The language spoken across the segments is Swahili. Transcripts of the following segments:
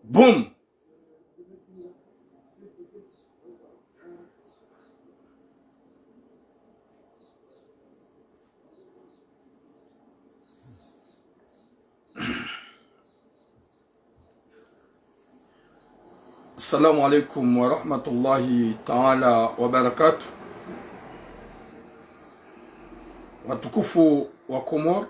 Boom. Assalamu alaikum wa rahmatullahi ta'ala wa barakatuh. Watukufu wa Komor,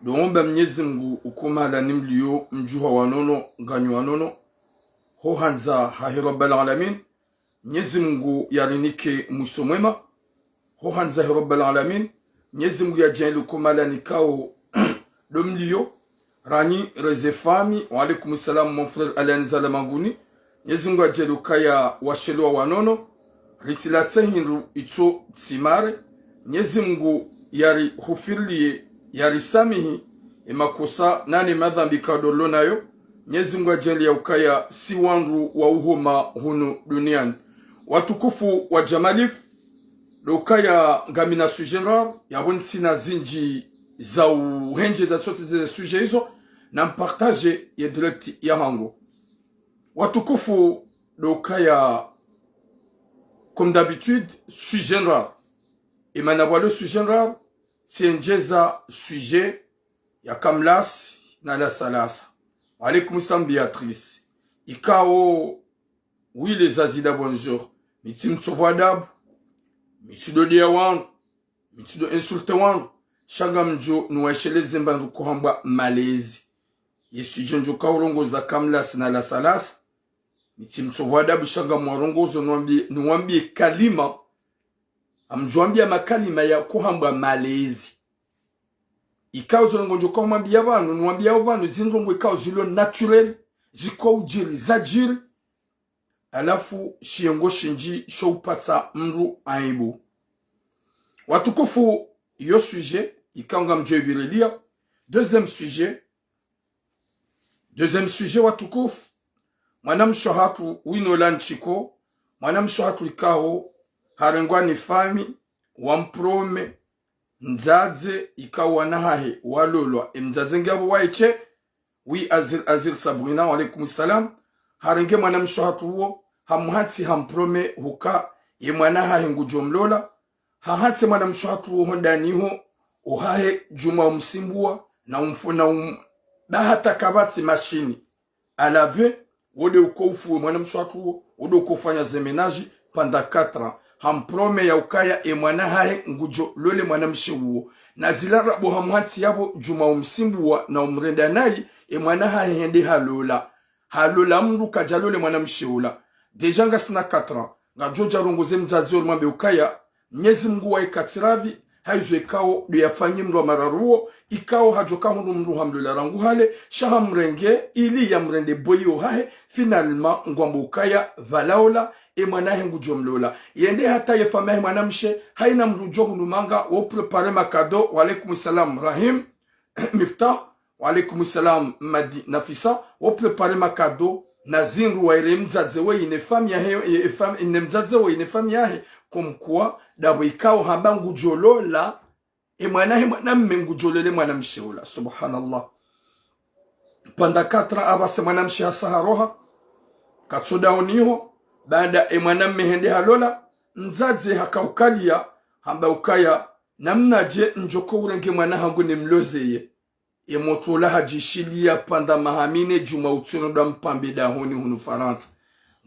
doomba Mwenyezi Mungu ukumala nimliyo mjuha wanono ganyu wanono ho hanza hahi Rabbil alamin. Mwenyezi Mungu yarinike muso mwema ho hanza hahi Rabbil alamin. Mwenyezi Mungu yajaili ukumala nikao domliyo rani rezefami. Wa alaikum salam mon frère Alain Zalamanguni. Mwenyezi Mungu yajaili ukaya washelwa wanono ritilatse hinru ito tsimare. Mwenyezi Mungu yari hufirliye yari samihi makosa nani madhambi kadolo nayo. Mwenyezi Mungu ajali ya ukaya si wangu wa uhoma hunu duniani. Watukufu wa Jamalif ukaya ngamina sujenrar ya bonsi na zinji za uhenje za sote za suje hizo na mpartage ya direct ya hango. Watukufu ukaya comme d'habitude sujenrar et manabwalo sujenrar sienjeza sujet ya kamlas na la salasa. Alaikum salam Béatrice. Ikao oui les azida bonjour. Miti mtsovo dabu. Miti do dia wangu. Miti do insulte wangu. Shanga mjo nuweshele zemba ndukuhamba malezi. Yesu jonjo kaurongo za kamlas na la salasa. Miti mtsovo dabu shanga mwarongozo nuwambie kalima. Amjuambia makalima ya kuhamba malezi. Ikao zongonjo kwa mwambia vanu, nwambia vanu zingongo ikao zilo naturel, ziko ujiri, zajiri, alafu shiengo shinji showpata mru aibu. Watukufu yo sujet, ikao nga mjwe virilia. Deuxième sujet watukufu, mwanam shohatu wino lanchiko, mwanam shohatu ikao, harengwa ni fami, wamprome, nzaze ikawa nahahe walolwa mzaze ngabo waiche wi azir Sabrina wa alaikum salam. Harenge mwana mshohatu huo hamuhatsi hamprome huka ye mwana hahe ngujomlola hahatse mwana mshohatu huo ndaniho uhahe juma msimbua na umfuna bahata kabatsi mashini alave wode uko ufuwe mwana mshohatu huo wode uko ufanya zemenaji panda 4 hamprome ya ukaya mwana hahe ngujo lole mwana mshiwo na zilara bo hamuhatsi yabo juma umsimbuwa na umrenda nayi mwana hahe hende halola mru kajalole mwana mshiwula deja nga sina 4 nga joja rongoze mzazi olu mwambe ukaya Mwenyezi Mungu wa ikatiravi haizo ikao liyafanye mru wa mararuo ikao hajoka hundu mru hamlola rangu hale shaha mrenge ili ya mrende boyo hahe finalma ngwambu ukaya valaola mwana hengu jomlola yende hata yefame mwana mshe haina mrujo hunumanga wo prepare makado. Wa alaikum salam Rahim Miftah. Wa alaikum salam Madi Nafisa. Wo prepare makado na zinru wa ile mzaze we ine fami yahe ine mzaze we ine fami yahe kumkuwa dabo ikao hamba ngujolola mwana mmengu jolole mwana msheula. Subhanallah. Panda 4 abase mwana mshe hasaharoha katsoda uniho baada mwana mmehende halola nzaze hakaukalia hamba ukaya namnaje njoko urenge mwana hangu nimlozeye motola hajishilia panda mahamine juma utsono da mpambe da honi hunu Faransa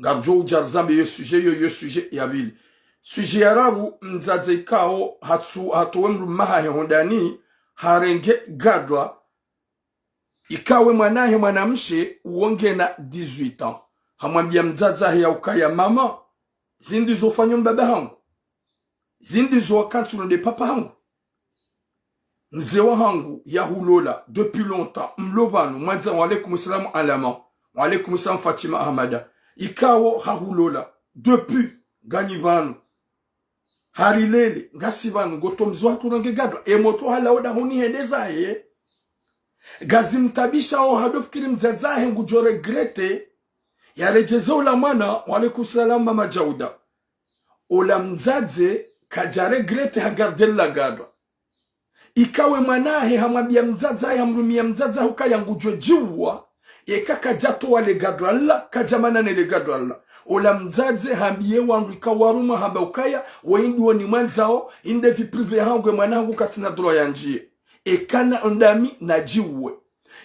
ngabjo ujarzambe yo sujet yabili sujet yarabu nzaze ikao hatuwe mahahe hondani harenge gadwa ikawe mwanahe mwanamshe uonge na 18 ans. Hamwambia mzaza ya ukaya mama zindi zofanya mbaba hangu zindi zo wakati de papa hangu mzewa hangu ya hulola depuis longtemps mlobanu mwanza. Wa alaikum salam Alama. Wa alaikum salam Fatima Ahmada. Ikawo hahulola depuis ganibanu harilele ngasibanu gotomzwa turange gadwa moto halaoda huni hendeza gazimtabisha o hadofikiri mzaza hengu jo regrete yarejezo la mwana. Wa alaikum salam Mama Jauda. Ola mzaze kajare grete hagardela gadwa ikawe mwanahe hamwambia mzaza hamrumia mzaza hukaya ngujwe jiwa kaka jato wale gadwalla kajamana nele gadwalla ola mzaze hambie wangu ikawaruma hamba ukaya waindu ni mwanzao inde vi prive hangu mwanangu katina droit ya njie kana ondami na jiwe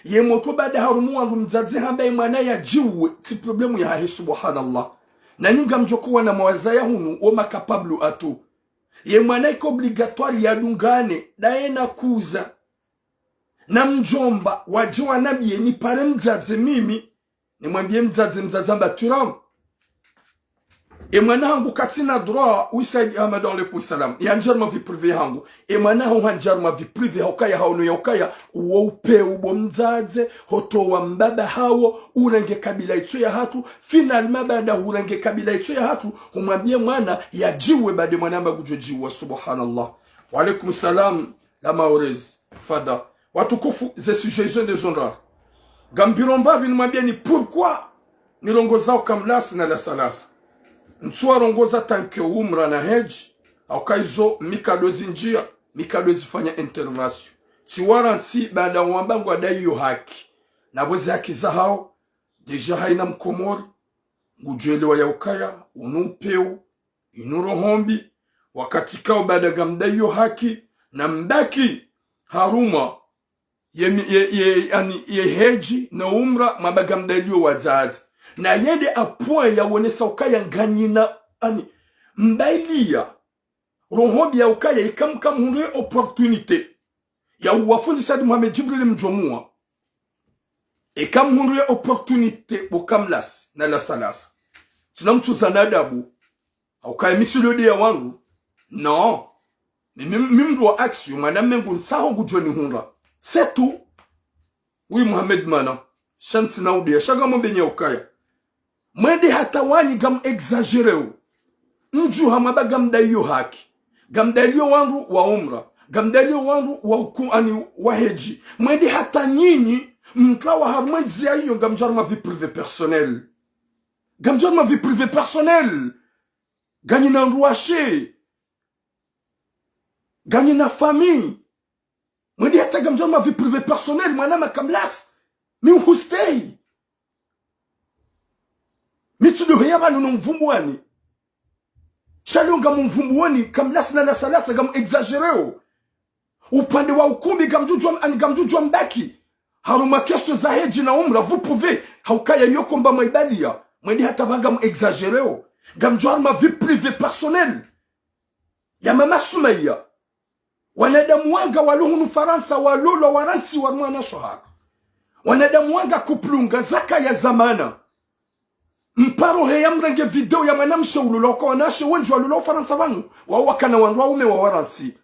ye moto bada harumu wangu mzaze hamba mwana ya jiwe ti problemu ya hahi subhanallah na nyinga mjokuwa na mawazaya hunu oma kapablu atu ye mwana iko obligatoire ya dungane daena kuza na mjomba wajiwa nabie ni pare mzaze mimi ni mwambie mzaze amba turam mwana hangu katina droit usaidi Ahmad alaykum salam ya njarma vi prive hangu mwana hangu hanjarma vi prive hokaya haunu ya hokaya uope ubo mzaze hoto wa mbaba hawo urenge kabila itu ya hatu finalement baada urenge kabila itu ya hatu humwambie mwana ya jiwe baada mwana amba gujwe jiwe subhanallah wa alaykum salam la maorez fada watukufu ze sujets des honneurs gambiromba binimwambia ni pourquoi nilongoza ukamlasi na la salasa Ntuwa rongoza tanke umra na heji au kaizo mikadozi njia mikadozi fanya intervention si waranti baada wambangu adai yo haki na bozi haki za hao deja haina mkomori ngujelewa ya ukaya unupeo inurohombi wakati kao baada gamdai yo haki na mbaki haruma ye heji na umra mabagamdalio wazazi na yende apoint ya wonesa ukaya nganyina ani mbailia rohombi ya ukaya ikamkamhunwe opportunité ya wafundi sadi Muhammad Jibril mjomua ikamhunwe opportunité bokamlas na la salasa tunamtu zanadabu ukaya misilode ya wangu non mimdu wa action madame mengu nsaho gujoni hunra c'est tout oui Muhammad mana shanti na udia shaga mbenye ukaya mwende hata wani gam exagereo mju hamaba gamdalio haki gamdalio wangu wa umra gamdalio wangu wa ukuani wa heji mwende hata nyinyi mklawa harmwenzi ya hiyo gamjarma vie privée personnelle gamjarma vie privée personnelle ganyi na nruashe ganyi na famille mwende hata gamjarma vie privée personnelle mwanama kamlas mi uhustei Mitsudo heyaba nuno mvumbuani. Shali unga mvumbuani kamlasi na la salasa gam exagereo. Upande wa ukumbi gamjujwa mbaki. Haruma kesto za heji na umra vous pouvez haukaya yoko mba maibalia. Mwendi hata gam exagereo. Gamjua ma vie privée personnelle. Ya mama Sumaya. Wanadamu wanga waluhunu Faransa walolo waransi wa mwana shohaka. Wanadamu wanga kuplunga zaka ya zamana. Mparo heya mrenge video ya manamsha ululoko wanashe wenju walulo Faransa wangu wawakana wanwa ume wa waransi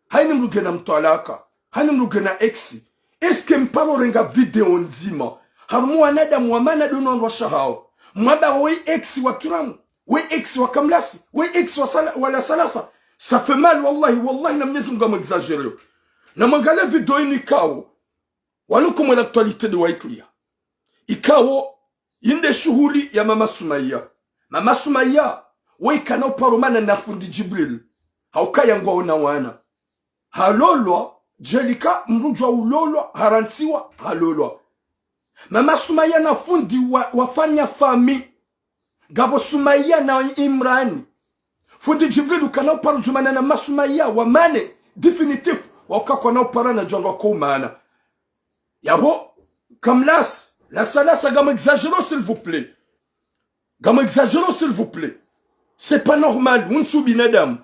haini mrugena mtualaka haini mrugena exi eske mparo renga video nzima harumu wanadamu wa mana dono wa shahao mwaba we exi wa turamu we exi wa kamlasi we exi wa la salasa ça fait mal wallahi na mnyezi mga mwexagereo na mangale video ini kao waluko mwa l'actualité de waiklia ikao inde shughuli ya mama Sumaya. Mama Sumaya weka na uparumana na fundi Jibril. Haukaya ngwa una wana. Halolwa jelika mrujwa ulolwa harantiwa halolwa. Mama Sumaya na fundi wafanya fami. Gabo Sumaya na Imrani. Fundi Jibril ukana uparujumana na mama Sumaya wa mane definitif wakakwa na uparana jangwa kumana. Yabo kamlas la salasa gamme exagérons s'il vous plaît. Gamme exagérons s'il vous plaît. C'est pas normal. Unsubi nadam.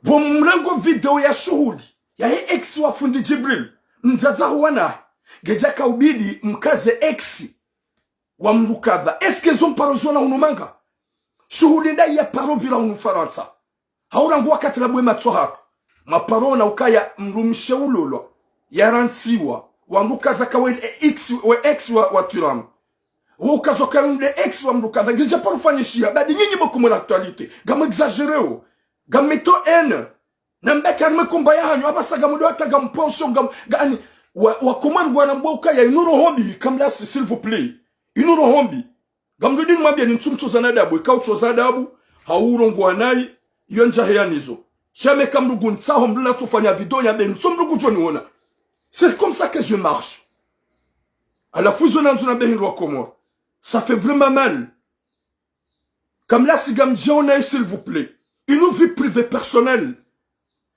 Bon mlango video ya shuhuli. Ya hii ex wa fundi Jibril. Mzaza wana. Gejaka ubidi mkaze ex wa mrukadha. Eske zon parozona unumanga. Shuhuli nda ya paro bila unufaransa. Haura nguwa katila bwe matsohaka. Maparona ukaya mrumishe ulolo. Yarantiwa. Wangukaza kawe ex wa turam. Wukazo kawe ex wa mrukaza. Gija pa ufanyishia. Badi nyinyi bokumu l'actualité. Gamu exagereo. Gamu meto ene. Nambeka arme kumbaya hanyo. Abasa gamu doata gamu posho gamu. Gani. Wakumangu wanamboka ya inuro hombi. Kamlasi s'il vous plaît. Inuro hombi. Gamu dudini mwambia ni mtumto zanadabu. Ikauto zanadabu. Haurongo wanai. Yonja heyanizo. Chame kamrugu ntaho mluna tufanya video ya be. Ntumrugu joni wana. C'est comme ça que je marche. à la fusion dans une béhin roi Comore. Ça fait vraiment mal. Comme là, si on a, s'il vous plaît, une vie privée personnelle,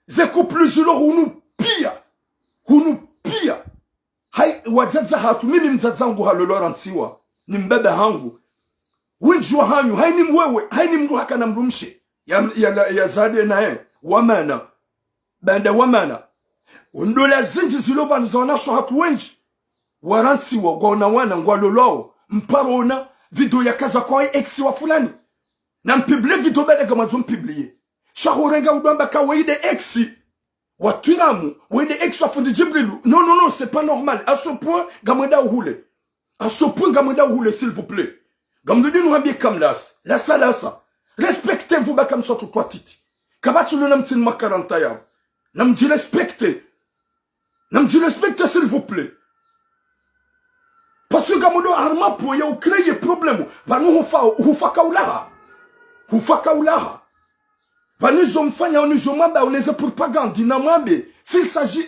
c'est que plus ou nous pire, hai wazaza hatu mimi mzazangu halolora nsiwa ni mbebe hangu winjwa hanyu hai ni mwewe hai ni mru haka na mrumshe ya zade nae wamana banda wamana undola zinji ziloba nzona sho hatu wenji waransiwa gona wana ngwalolao mparona video ya kaza kwa ex wa fulani na mpible video bada kama zo mpiblie shahurenga udamba kawaide ex Watiramu, ou des ex of de Djibrilu. Non, c'est pas normal. À ce point, Gamada Oule. À ce point, Gamada Oule, s'il vous plaît. Gamdou nous habille comme l'as. La salasa. Respectez-vous, bah, comme ça, tout quoi, titi. Kabatsu le namtin ma 40 ans. Namdi respectez. Namdi respectez, s'il vous plaît. Parce que Gamado Arma, pour y a créé problème. Bah, nous, Hufa Kaulaha. S'il s'agit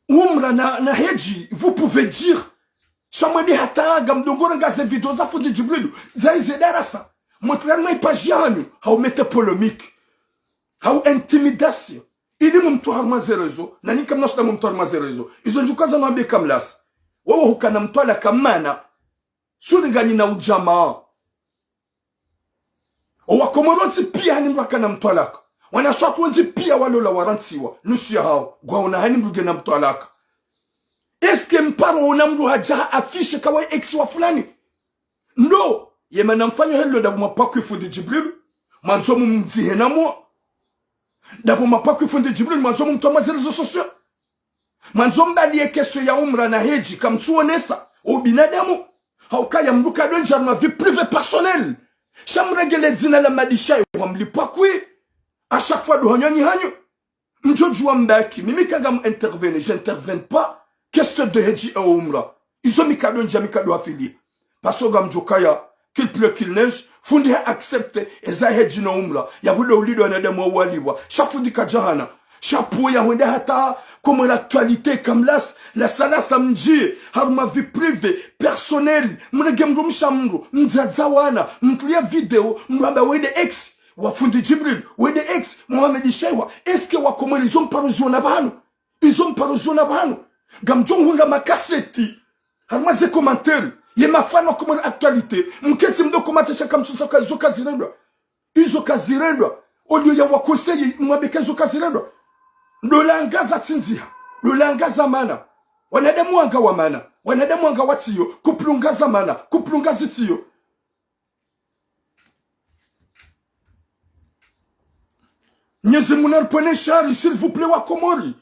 umra na heji, vous pouvez dire chamadi hata gamdongora ze vidéos za fundi Djibrilu zaizedarasa montrez-moi pas janu hau mette polémique hau intimidation ili mtu harma zerezo na ni kama nashta mtu harma zerezo izo njukaza naambia kamlas wewe hukana mtwala kamana suri gani na ujamaa Owakomoronsi pia hani mwaka na mtwalaka. Wanashatu wenji pia walola waransiwa. Nusu ya hao. Gwa hani mruge na mtwalaka. Eske mparo unamru hajaha afishe kawai ex wa fulani? No. Yema namfanyo helo dabu mapaku ifundi Djibrilu. Manzomu mzihe na mua. Dabu mapaku ifundi Djibrilu. Manzomu mtoma zilizo sosio. Manzomu bali ye kesho ya umra na heji. Kamtuo nesa. O binadamu. Haukaya mruka donja ma vie privée personnelle. Chamregele dina la madisha wamlipa kwi à chaque fois do hanyani hanyo mjoju wambaki mimi kaga intervenir j'interviens pas qu'est-ce de heji et umra izo mikado nja mikado affilié parce que mjokaya qu'il pleut qu'il neige fundi ha accepte eza heji na umra ya bude ulido na demo waliwa shafundi kajahana chapeau ya wende hata comme l'actualité comme la sala samji har ma vie privée personnelle mnegem mshamru mzazawana mtulia video mwamba wede ex wafundi Djibril wede ex Mohamed Shewa est-ce que wa comment ils ont parozona banu gamjong hunga makaseti har ma ze commentaire ye mafano comme l'actualité mketi mdo commenter chaque comme soka izo kazirendwa audio ya wa conseiller mwabeka izo kazirendwa Lolangaza tinzia, lolangaza mana. Wanadamu anga wa mana, wanadamu anga watiyo, kuplungaza mana, kuplungazi tiyo. Nyezi mounar pwene chari, s'il vous plaît, wa komori.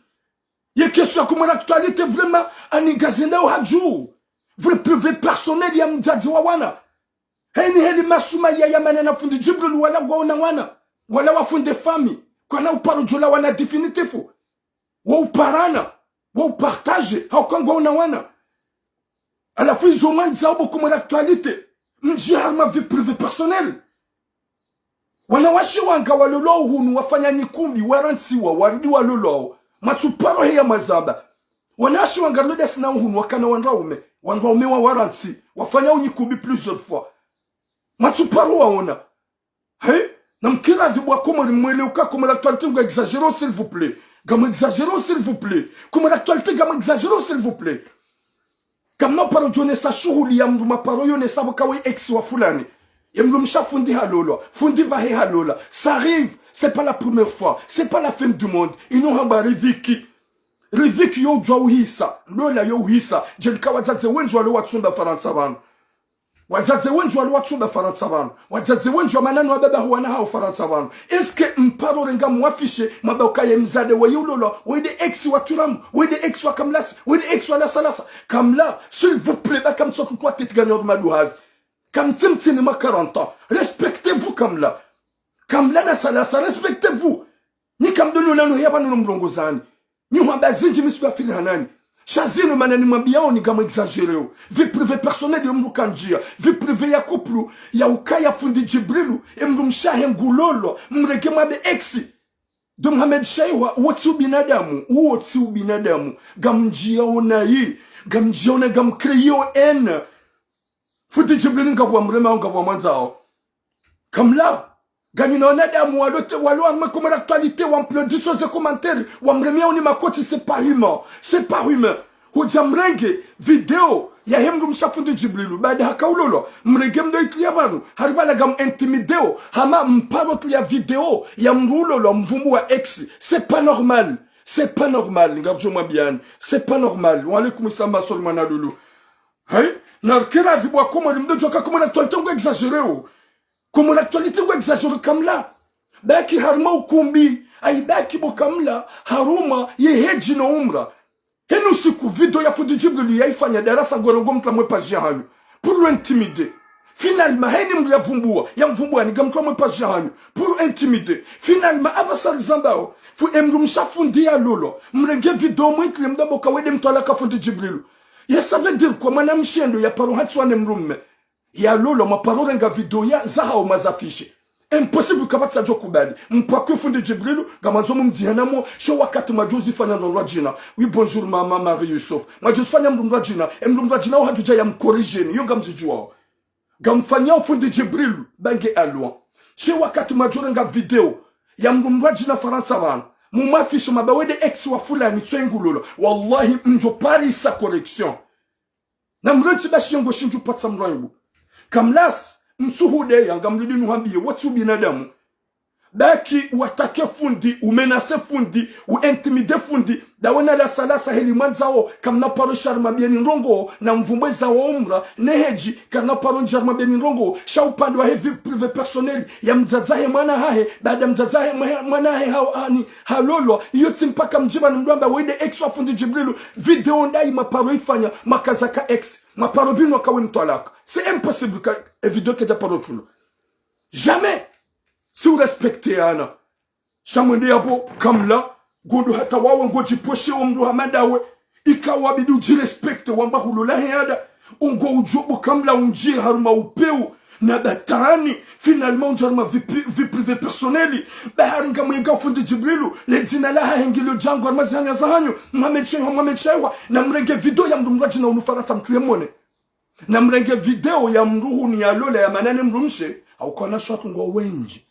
Y'a question comme l'actualité vraiment anigazenda ou hadjou. Vous le privé personnel ya mdadzi wa wana. Heli masuma ya manana fundi Djibrilu wala gwaona wana. Wala wafunde fami. Kana uparo jola wana définitifo. Wa uparana. Wa upartage. Haukangwa wana. À la fin, ils ont moins de comme l'actualité. Mjia ma vie privée personnelle. Wanawashi wanga walolo hunu wafanya nyikumbi warantiwa wardi walolo. Matuparo heya mazamba. Wanawashi wanga lodes na hunu wakana wanraume. Wanraume wa waranti. Wafanya unyikumbi plusieurs fois. Matuparo waona. Hey? Namkira dibwa comme mweleuka comme l'actualité nga exagérer s'il vous plaît. Gam exagérer s'il vous plaît. Comme l'actualité gam exagérer s'il vous plaît. Comme non paro jone sa shughuli ya mduma paro yone sabo kawe ex wa fulani. Yemlumsha fundi halola, fundi bahe halola. Ça arrive, c'est pas la première fois, c'est pas la fin du monde. Ino hamba riviki. Riviki yo jwa uhisa, lola yo uhisa. Jelika wazaze wenjwa lo watsunda Faransa bana. Wazaze wenjwa lo watsunda Faransa bana. Wazaze wenjwa manano wababa huwana hao Faransa bana. Eske mparo renga mwafishe mabauka ya mzade wa yulola, wede ex wa turamu, wede ex wa kamlasi, wede ex wa la salasa. Kamla, s'il vous plaît, ba kam soku kwa tete gagneur malouhaz. Comme Timtini ma 40 ans, respectez-vous comme là. Comme là, ça, respectez-vous. Ni comme de nous, là, nous, y'a nous blongozani. Ni on a zinji miswa fili hanani. Chazino manani mambia ni kama exagéré. Vie privée personnelle de mbukanjia. Vie privée ya couple, ya ukaya fundi Djibrilu, e mrumshahe ngulolo, mreke mabe exi. De Mohamed Shewa, uoti ubinadamu, gamjia onayi. gamjione gamkreyo en futi jibril ngabwa mrema ngabwa mwanzao kamla gani naona damu walo comme l'actualité ou ampleur sur les commentaires ou mremia oni makoti c'est pas humain hujamrenge video ya hemdu mshafundi jibrilu baada hakaulolo mrege mdo itlia banu haribala gam intimideo hama mparo ya video ya mrulolo mvumbu wa ex c'est pas normal ngabjo mwa bien c'est pas normal wa alaikum salam solmana lulu hay na kila dibwa comme mdo joka comme l'actualité ou exagéré comme l'actualité ou exagéré comme là baki harma ukumbi ay baki bokamla haruma yeheji no umra henu siku video ya fundi jibrilu yaifanya darasa gorongo mtla mwe page hanyu pour l'intimider finalement heni mvumbua ni gamtwa mwe page hanyu pour intimider finalement abasal zambao fu emrumsha fundi ya lolo mrenge video mwitli mdabo kawede mtwala ka fundi jibrilu ya ça veut dire quoi mana mshendo ya paro hatswane mrumme ya lolo maparo nga video ya zaha mazafishi impossible kabati kubali mpaka fundi jibrilu gamanzo mumzihana mo sho wakati majuzi fanya ndo jina oui bonjour mama Marie Yusuf majuzi fanya mrumba jina o hatuja ya mkorigeni yo gamzijua gamfanya fundi jibrilu bange alwa sho wakati majuri nga video ya mrumba jina Faransa bana mumafisho mabawede ex wa fulani tsengulolo wallahi mjo Paris sa correction na mroti bashiongo shinju patsa mrangu kamlas msuhude yanga mludi nuhambie watu binadamu baki watake fundi umenase fundi uintimide fundi dawena la salasa heli mwanzao kamna paro sharma bieni nrongo na mvumbwe za umra neheji kamna paro sharma bieni nrongo sha upande wa heavy privé personnel ya mzazahe mwana hahe baada mzazahe mwana hahe halolo yoti mpaka mjiba ndamba wede ex wa fundi jibrilu video ndai maparo ifanya makazaka ex maparo bino kawe mtwalaka c'est impossible que video que paro tulo jamais si vous respectez ana shamwende yapo kamla gondo hata wawe ngoji poshe omru hamadawe ikawa bidu jirespecte wamba hulula hada ungo ujobo kamla unji haruma upeu na batani finalement unjarma vie privée personnelle baharinga mwenga fundi jibrilu lezina laha hengilo jango armazanya zahanyo mwamechewa na mrenge video ya mrumraji na unufarasa mtulemone na mrenge video ya mruhu ni ya lola ya manane mrumshe au kana shwatu ngo wenji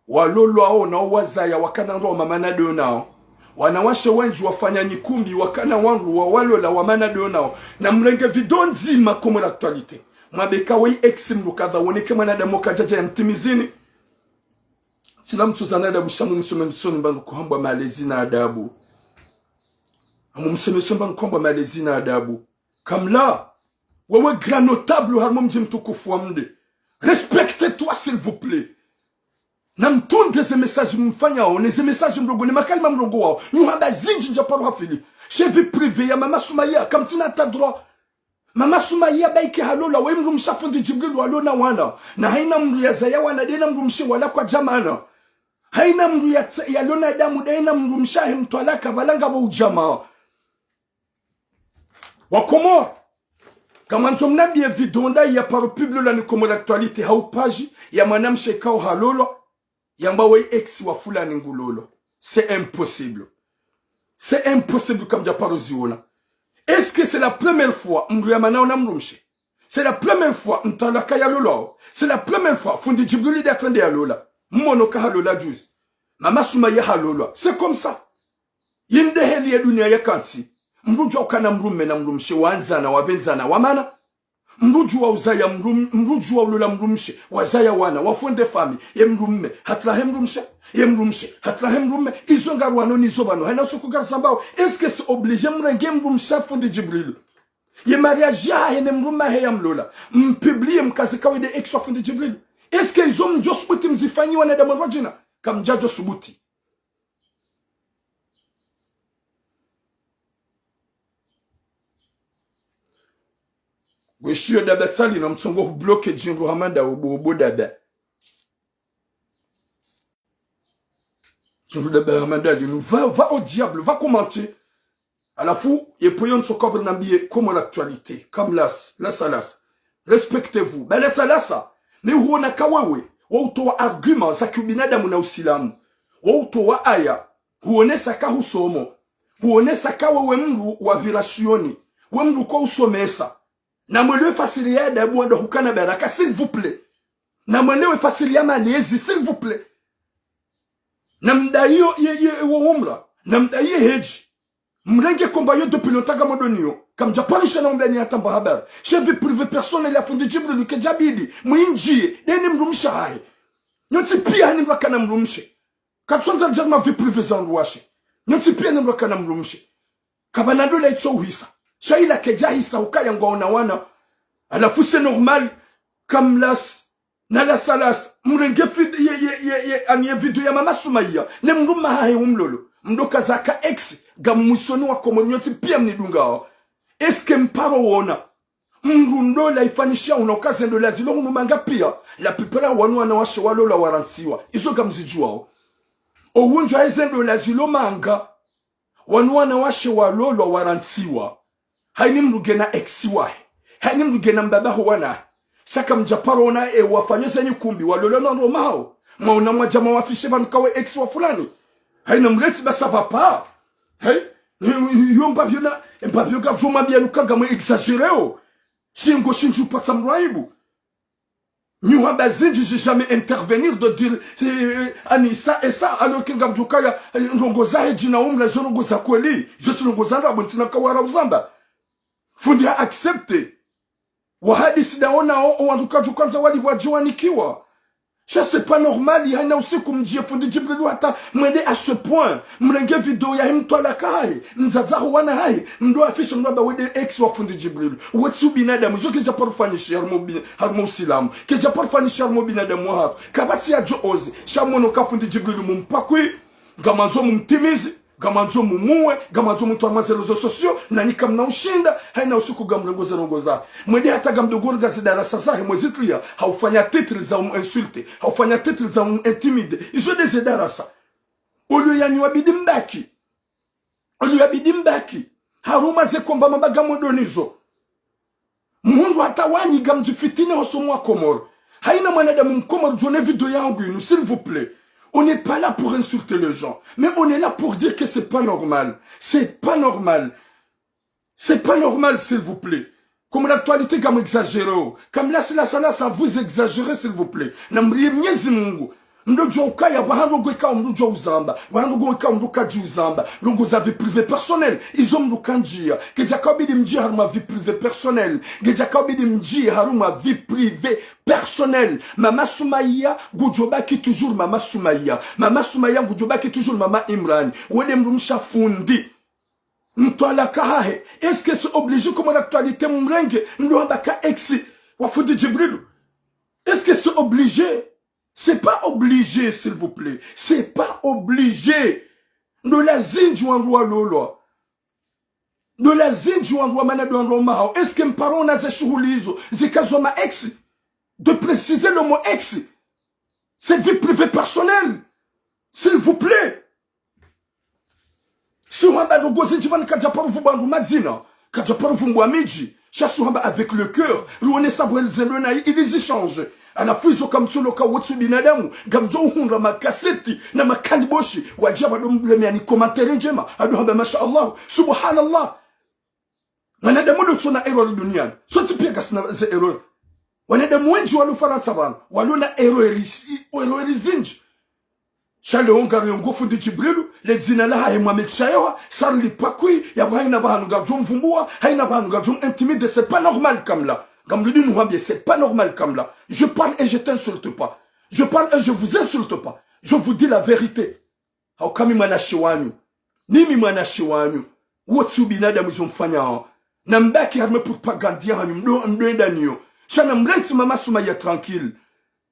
walolo hao na wazaya wakana ndo mamanado nao wanawashe wenji wafanya nyikumbi wakana wangu wa walola wa manado nao na mrenge video nzima comme l'actualité mabeka wei ex mlukadha woneke mwanadamu kajaja ya mtimizini sila mtu zanada bushamu msomemsoni mbangu kuhambwa malezi na adabu msomemsoni mbangu kuhambwa malezi na adabu kamla wewe grand notable harmo mji mtukufu wa mde respectez-toi s'il vous plaît na mtunde ze message mfanya wao ze message mdogo ni makalima mdogo wao nyuhanda zinji njaparo hafili chevie privé ya mama Soumaya comme tina ta droit mama Soumaya baike halola we mru mshafundi jibril walona wana na haina mru ya zaya wana dena mru mshi wala kwa jamana haina mru ya lona damu dena mru mshahi mtwalaka balanga wa ujamaa wakomo kama nzomnabie vidonda ya paro public la ni comme l'actualité haupaji ya mwanamshe kao halolo yamba wei ex wa fulani ngulolo c'est impossible comme japaro ziona est-ce que c'est la première fois mru ya manaona mrumshe c'est la première fois mtalaka ya lolo c'est la première fois fundi jibril de twende ya lola mmono ka halola juice mama Soumaya halola c'est comme ça yinde heli ya dunia ya kansi mruju ukana mrume na mrumshe wanza na wabenzana wamana mruju wa uzaya mruju wa ulula mrumshe wazaya wana wafunde fami ye mrume hatlahe mrumshe hatlahe mrume izo ngarwano nizo bano hena sukugar sambao est-ce que c'est obligé mrenge mrumshe fundi jibril ye mariage ya hene mrume he yamlola mpiblie mkazi kawide ex wa fundi jibril est-ce que izo mjo subuti mzifanyi wana da mwajina kamjajo subuti Weshio daba tsali na mtsongo bloke jingu hamanda ubo daba. Jingu daba hamanda nous va au diable, va commenter. À la fou, et poyon so kobre nambiye comme l'actualité, comme las. Respectez-vous. Ben laisse ça. Mais huona kawewe, wa argument za kubinadamu na usilamu. Wa aya, huonesa ka husomo. Huonesa kawewe mru wa virasioni. wemdu kwa usomesa na mwelewe fasiri ya adabu ndo hukana baraka s'il vous plaît na mwelewe fasiri ya malezi s'il vous plaît na mdayo ye umra na mdaye heji mrenge komba yo depuis longtemps kama donio comme japanisha na mbani atamba habari chef privé personnel ya fundi Jibril ke jabidi mwinjie deni mrumsha hai nyoti pia ni mbakana mrumshe kapsonza jarma vie privée zangu washe nyoti pia ni mbakana mrumshe kabanando la itso uhisa shaila ke jahisa ukaya ngwaona wana alafu c'est normal comme las na la salas mrenge fid ye anye video ya mama Sumaiya ne mruma hai umlolo mdoka zaka ex gamusoni wa komonyoti pia mnidunga eske mparo wona mrundo la ifanyishia unokaze ndo la zilo mumanga pia la pipela wanu wanawashe walo la waransiwa izo gamzijua owunjwa ezendo la zilo manga wanu wanawashe walo la waransiwa haini mrugena exiwa haini mrugena mbabaho wana shaka mjaparo ona wafanyeze nyukumbi walo na romao mauna mwajama wafishe vankawe ex wa fulani haina mleti basa va pas hey yomba biona mpapio ka joma bien ukaga mo exagéré singo shinju patsa mraibu nyuha bazinji j'ai jamais intervenir de dire Anissa et ça alors que gamjukaya ndongoza hejina umla zongoza kweli je suis ndongoza ndo ntina kawara uzamba fundi accepter wa hadisi daona wanduka jukanza wali wajiwanikiwa. Ça c'est pas normal, il y a aussi comme Dieu fundi Jibril hata mwende à ce point. Mrenge video ya mtu la kai, mzaza wana hai, ndo afisha ndo ba wede ex wa fundi Jibril. Wetsu binadamu zo keja par fanishi harmo silam. Keja par fanishi harmo binadamu hapo. Kabati ya joozi, shamono ka fundi Jibril mumpakwi, gamanzo mumtimizi, gamanzo mumuwe, gamanzo mtu amaze rezo sociaux, nani kamna ushinda, haina usiku gamrengoza. Mwende hata gamdogoro gazi darasa sahi mwezitlia, haufanya titre za insulte, haufanya titre za intimide. Iso deze darasa. Olu ya nyuabidi mbaki. Olu ya bidi mbaki. Haruma ze komba mabaga modonizo. Mungu hata wanyi gamjifitine hosomu wa Komoro. Haina mwanadamu mkomoro jone video yangu inu, s'il vous plaît. On n'est pas là pour insulter les gens, mais on est là pour dire que c'est pas normal. C'est pas normal. C'est pas normal, s'il vous plaît. Comme l'actualité, comme exagéré. Comme là, ça vous exagérez, s'il vous plaît. Namriye miezi mungu. Mdojo ukaya, wahango weka mdojo uzamba. Wahango weka mdoka ji uzamba. Longo za vie privée personnelle. Izo mdoka njia. Geja kabidi mji haruma vie privée personnelle. Geja kabidi mji haruma vie privée personnelle. Mama Sumaiya, gujobaki toujours Mama Sumaiya. Mama Sumaiya, gujobaki toujours Mama Imran. Wede mrumsha fundi. Mtoala kahahe. Est-ce que c'est obligé comme l'actualité mrenge? Mdoambaka exi. Wafundi Jibril. Est-ce que c'est obligé? C'est pas obligé, s'il vous plaît. C'est pas obligé. De la zinju andwa lolo. De la zinju andwa manado andwa mao. Est-ce que m'paro na ze shuhulizo? Zikazo ma ex. De préciser le mot ex. C'est vie privée personnelle. S'il vous plaît. Si on va dogo zinjivan kajaparu vubangu madzina. Kajaparu vumbu amiji. Chasuhamba avec le cœur. Louane sabrel zelona, ils échangent. Ana fuizo kamtsulo ka wotsu binadamu gamjo hunra makaseti na makaliboshi wajaba domlemea ni komantere njema adohaba mashallah subhanallah wanadamu ndo tuna error duniani soti pia gasna ze error wanadamu wengi walu faransa bana walu na error zinji shale ongari ngofu ndi Jibrilu le zina la haye Mohamed Shayoha sarli pakui ya haina bahanu gamjo mvumbua haina bahanu gamjo intimide. C'est pas normal comme là. Comme le dit Nouhambie, c'est pas normal comme là. Je parle et je t'insulte pas. Je parle et je vous insulte pas. Je vous dis la vérité. Haukami mwanashi wanyu. Nimi mwanashi wanyu. Wotsu binadamu zomfanya. Nambaki harme propagandia hanyu. Mdoenda niyo. Shana mrenti Mama Sumaiya tranquille.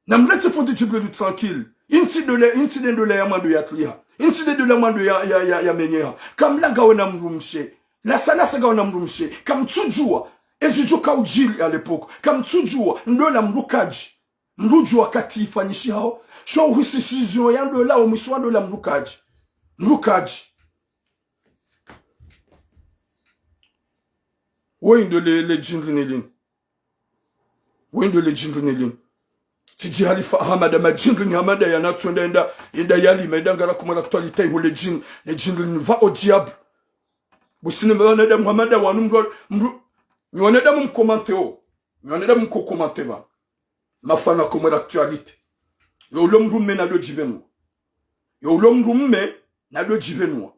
Namrenti fundi Jibril tranquille. Incident de la yamando yatliha. Incident de la yamando ya menyeha. Kam la gawana mrumshe. La salasa gawana mrumshe. Kam tsujua. Et je dis qu'au à l'époque, comme toujours, nous la mrukaji, mruju wakati fanyishi hao, show wisi sizio yando la omiswa do la mrukaji, mrukaji. Wendo le jingri nelin, wendo le jingri nelin. Tiji halifa hamada ma jingri hamada ya natsonda enda yali medanga la comme l'actualité ou le jingri va au diable. busine wanadamu hamada wanu mru ni wanadamu mkomante o ni wanadamu mkokomante ba mafana comme l'actualité yo lomrume na do jibenu yo lomrume na do jibenu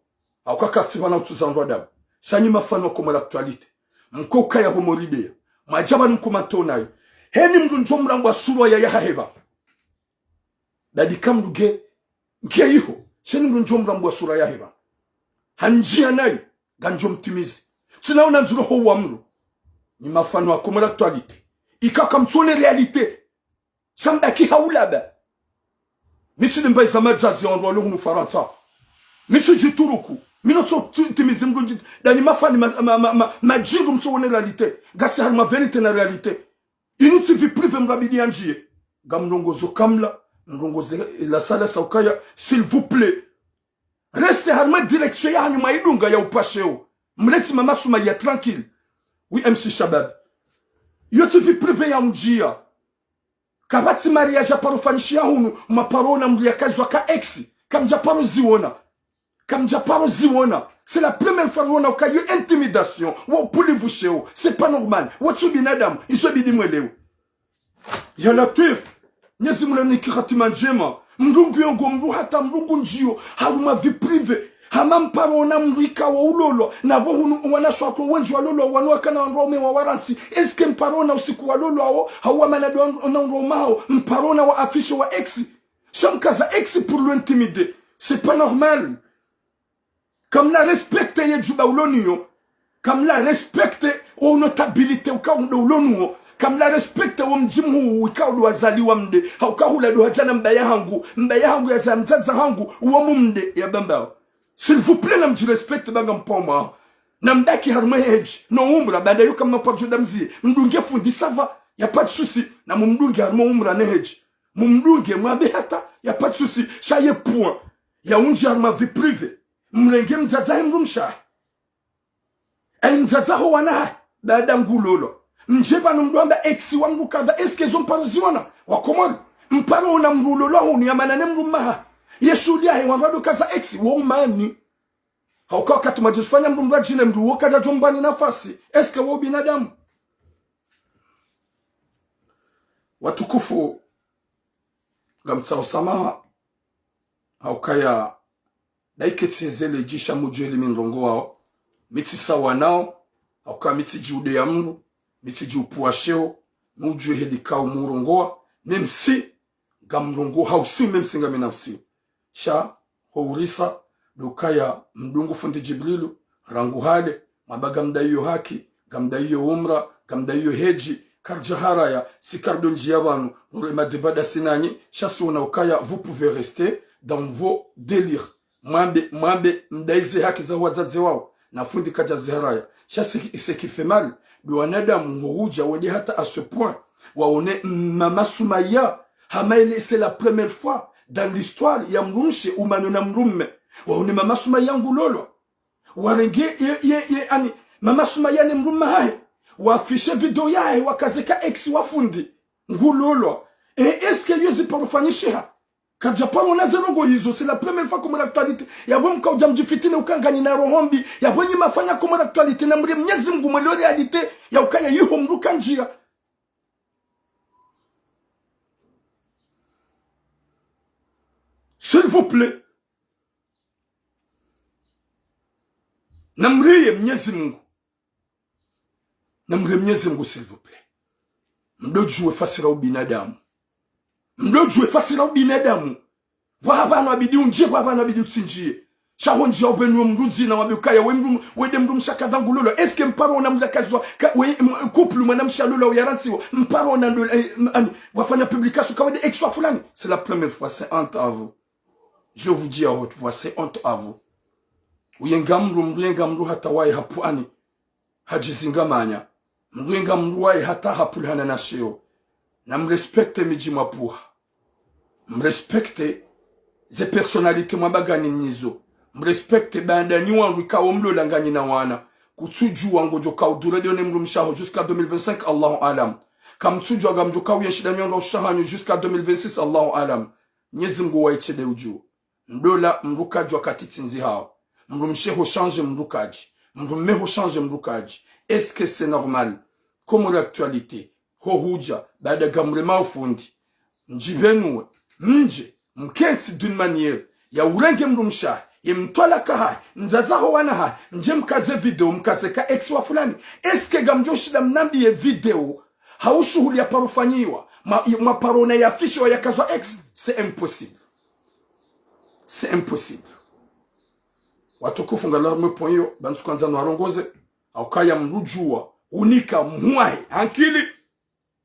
akakati bana utuzandwa dabu sanyi mafana comme l'actualité mkoka ya bomolide majaba mkomante onayo heni mndu njomrango asuro ya yaheba dadi kamduge nkia iho sheni mndu njomrango asura yaheba hanjia nayo ganjo mtimizi tunaona nzuro ho wa mru ni mafano comme l'actualité ikaka mtsone réalité samba ki haulaba misi mbaye zamadzazi ondwa lo Faransa misi jituruku minotso timizi mndu dani mafani majingu mtsone réalité gasi harma vérité na réalité inuti vi prive mrabidi anjie gamrongozo kamla mrongoze la sala saukaya s'il vous plaît reste harma direction ya hanyuma idunga ya upasheo mleti mama suma ya tranquille oui MC Shabab yote vi prive ya mjia kabati mariage aparofanyishia hunu maparona mliakazi waka exi kamjaparo ziwona c'est la première fois qu'on a eu intimidation ou poulivu cheo c'est pas normal watu binadamu isobidi mwelewe ya latif nyezi mlani kiratima njema mndungu yongo mbu hata mndungu njio haruma vi prive hamamparona mrika wa ulolo na bohunu wanashwa kwa wenji wa lolo wanua kana wanrome wa waransi eske mparona usiku wa lolo hao hawa manado wanromao mparona wa afishe wa exi shamkaza exi pour l'intimider c'est pas normal comme la respecte ye juba uloniyo comme la respecte o notabilité uka ulonio comme la respecte o mjimu uka wazali wa mde hauka hula do hajana mbaya hangu ya zamzaza hangu uwa mumde ya bamba s'il vous plaît nam ji respecte banga mpoma nam daki harma hedge no umra banda yo kama pa jodamzi mdunge fundi sava ya pas de souci na mumdunge harma umra ne hedge mumdunge mwabe hata ya pas de souci chaye point ya unji harma vie privée mlenge mzaza mrumsha ay mzaza ho wana dada ngulolo njeba nomdwamba exi wangu kadha eske zompaziona wakomoni mparo na mrulolo ho ni amana ne mrumaha yeshudia he wanado kaza exi wo mani hauka wakati majifanya mrumba jine mruo kaja jombani nafasi eske wo binadamu watukufu gamtsa osama haukaya daiketsezele jisha mujeli minrongo wao miti sawa nao hauka miti jiude ya mru miti jiupuasheo mujue hedikao murongoa memsi gamrongo hausi memsi ngaminafsi sha hourisa dukaya mdungu fundi jibrilu rangu hade mabaga mdaiyo haki gamdaiyo umra gamdaiyo heji karjaharaya sikardo njiyabanu rulema debada sinanyi shasuna ukaya vous pouvez rester dans vos délires mwambe mdaize haki za wazazi wao na fundi kaja ziharaya shasi ce qui fait mal de wanadamu huja wadi hata à ce point waone mama Sumaya hamaile c'est la première fois dans l'histoire ya mrumshe umanona mrumme waone mama Sumaya ngulolo warenge ani mama Sumaya ni mrumme hae wafishe video yae wakazeka ex wafundi ngulolo est-ce que yozi parofanyisha kajapalo na zerogo hizo c'est la première fois comme l'actualité ya bom ka ujamjifitine ukangani na rohombi ya bwenye mafanya comme l'actualité na mri Mwenyezi Mungu mwele realite ya ukaya yiho mruka njia s'il vous plaît namriye Mwenyezi Mungu namriye Mwenyezi Mungu s'il vous plaît mdojue fasira ubinadamu mdojue fasira ubinadamu wa abana bidi unje wa abana bidi utsinjie shahonje obenu mruzi na wabukaya wede mrumshaka dangululo eske mparo na mlakazwa couple mwanamshalula uyarantiwa mparo na wafanya publication kawade exwa fulani c'est la première fois c'est honte à vous je vous dis à haute voix c'est honte à vous uyengamru hata wai hapuani hajizingamanya mru wai hata hapulhana na sheo na mrespecte miji mapuha mrespecte ze personnalité mwabagani nizo mrespecte bandani wangu kawo mlola ngani na wana kutuju wangu joka udure de mrumshaho jusqu'à 2025 Allahu alam kamtuju agamjo kawo yeshida nyonga ushahanyo jusqu'à 2026 Allahu alam Mwenyezi Mungu waichede uju ndola mrukaji wakati tinzi hao mrumsheho change mrukaji mrumeho change mrukaji. Est-ce que c'est normal? Comme l'actualité, hohuja, baada gamrema ufundi, njibenue, mje, mkensi d'une manière, ya urenge mrumsha, ye mtola kahai, nzazaho wana hai, nje mkaze video, mkaze ka ex wa fulani. Est-ce que gamjoshida mnambi ye video, haushuhuli ya parufanyiwa, maparona ya fisho ya kazwa ex? C'est impossible. C'est impossible. Watukufu ngalarme ponyo, bansu kwanza nwarongoze, au kaya mrujua, unika mwahi, hankili,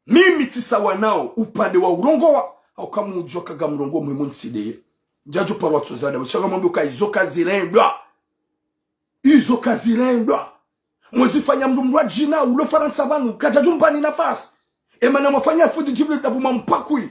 mimi tisawa nao, upande wa urongowa, au kama ujua kaga mrongo mwimu nsideye. Njaju pa watu zada, wichaga mwambi uka izo kazi rendwa. Izo kazi rendwa. Mwezifanya mrumrua jina, ulo faransa banu, kajajumbani nafasi. Emana mwafanya fudi jibli tabuma mpakui.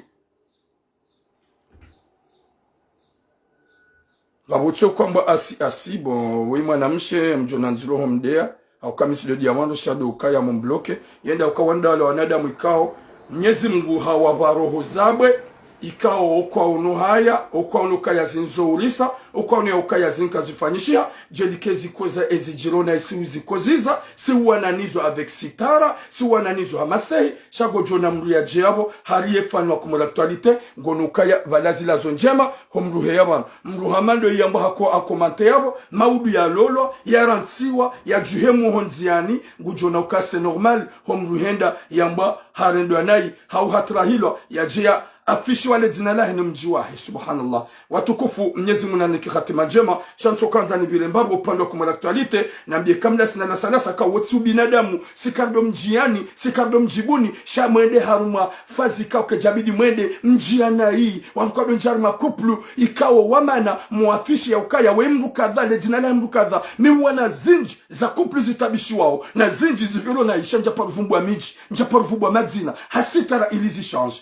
Wabucho kwamba asi, bon, wima na mshe, mjonanzilo homdea, au kamisi le diamando shado ukaya mbloke, yenda ukawanda wala wanada mwikao, Mwenyezi Mungu hawabaroho zabwe, ikao okwa unuhaya, okwa unukaya zinzo ulisa, okwa unukaya zinka zifanyishia, jelikezi koza ezijirona isi uzikoziza, si uananizo avec sitara, si uananizo hamastehi, shago jona mruya jiabo, hariye fanwa kumula aktualite, ngonukaya valazila zonjema, homruhe yaban, mruhamando yamba hako akomante yabo, maudu ya lolo, ya rantsiwa, ya juhemu honziani, ngujona ukase normal, homruhenda yamba harendo anai, hauhatrahilo, ya jia, afishi wale jina lahi ni mjiwahi, subhanallah. Watukufu Mwenyezi Mungu aniki khatima njema, shanso kanza ni vile mbabu upando kumala aktualite, na mbie kamla sina na salasa ka wotu binadamu, sikardo mjiani, sikardo mjibuni, sha mwende haruma, fazi kao kejabidi mwende mjiana hii, wamkado njaruma kuplu, ikawo wamana, muafishi ya ukaya, we mru kadha, le jina lahi mru kadha, miwana zinji za kuplu zitabishi wao, na zinji zivilo na isha njaparufumbwa miji, njaparufumbwa madzina, hasitara ilizi change.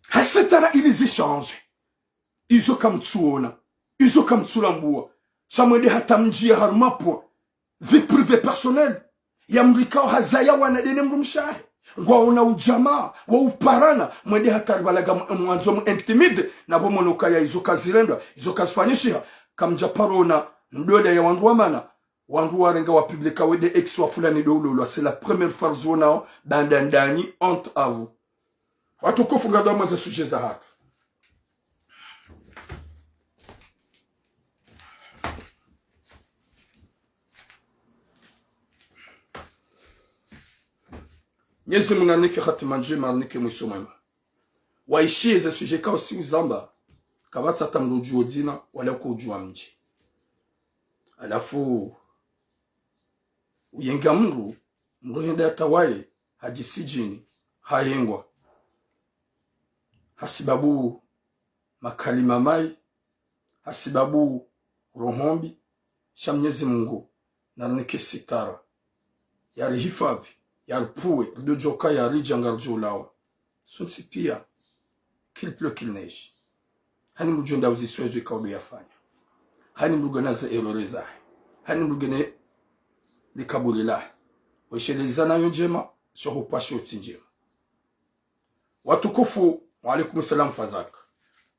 Hasitara ilizi change. Izo kamtsuona. Izo kamtsulambua. Chamwede hata mjia harumapo. Vie privée personnelle. Ya mrikao hazaya wanadene mrumshahe. Ngwa una ujamaa. Wa uparana. Mwede hata balaga mwanzo intimide. Na bomo kaya izo kazirendwa. Izo kazifanyishia. Kamjaparona. Ndole ya wandu wamana. Wandu warenga wa publika wede ex wa fulani doulolo. C'est la première fois zonao. Bandandani. Honte à vous. Watukufu ngado mweze suje za hatu. Nyezi munanike khatima njema nike mwiso mwema. Waishie ze suje kao si uzamba. Kabatsa tamruju odina wala kujua mji. Alafu uyenga mru henda yatawaye hajisijini hayengwa. Hasibabu makalima mai, hasibabu rohombi, sha Mwenyezi Mungu na nike sitara. Yari hifadhi, yari puwe, ridojoka yari jangarjo ulawa. Sunsi pia, qu'il pleut qu'il neige. Hani mrujenda uziswezo ikaudu yafanya. Hani mruganaza eroreza. Hani mrugane likabulila. Weshelezana yonjema, shohupashe utinjema. Watukufu, wa alaikum salam Fazak.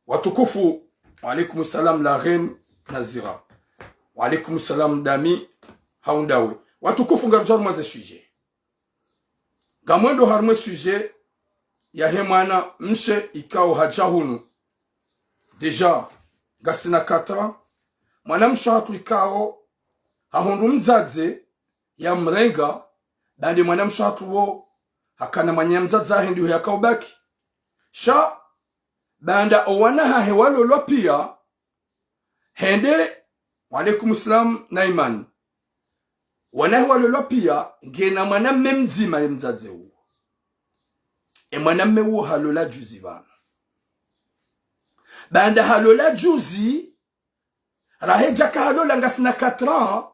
Watukufu, wa alaikum salam la reine Nazira. Wa alaikum salam Dami Haundawe. Watukufu ngarjar mwaze sujet. Gamwendo harmwe sujet ya hemana mshe ikao hajahunu. Deja, gasina kata, mwana msho hatu ikao hahundu mzadze ya mrenga, bandi mwana msho hatu wo hakana manya mzadza hindi huyakao baki. Sha, banda owanaha hewalo lopia, hende, walaikum salam na imani. Wanahewa lopia, ngena mwana memzima ya mzadze uo. Mwana mewo halola juzi bana. Banda halola juzi, raheja ka halola ngasina 4 ans.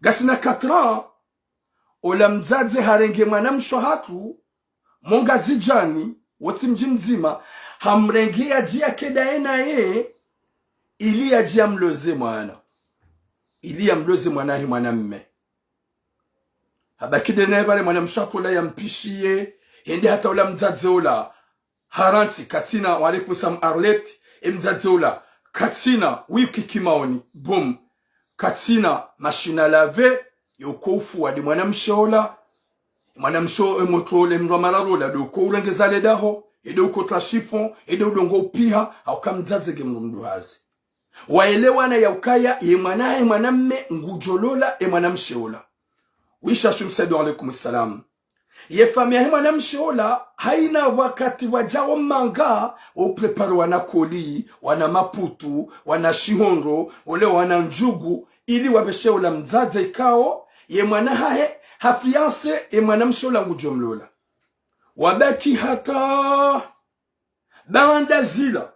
Gasina 4 ans, ola mzadze harenge mwana mshohatu, monga zijani, woti mji mzima, hamrengea jia kedaena ye, ili ya jia mloze mwana. Ili ya mloze mwana hi mwana mme. Habaki dene bale mwana mshohatu la ya mpishiye, hende hata ola mzadze ola, haranti katina wale kusam Arlet, mzadze ola, katsina wiki kimaoni boom katsina mashina lave yokofu wadi mwanamshola mwanamsho emotole mndwa mararola doko urengeza ledaho ede uko trashifon ede udongo upiha au kamdzadzege mnduhazi waelewana ya ukaya ye mwanae mwanamme ngujolola e mwanamshola wisha shumsaidu alaikum salam ye famia he mwanamshola haina wakati wajao manga uprepare wana koli wana maputu wana shihonro ole wana njugu ili wabesheola mdzadze ikao ye mwanae hafianse e mwanamshola ngujomlola wabaki hata banda zila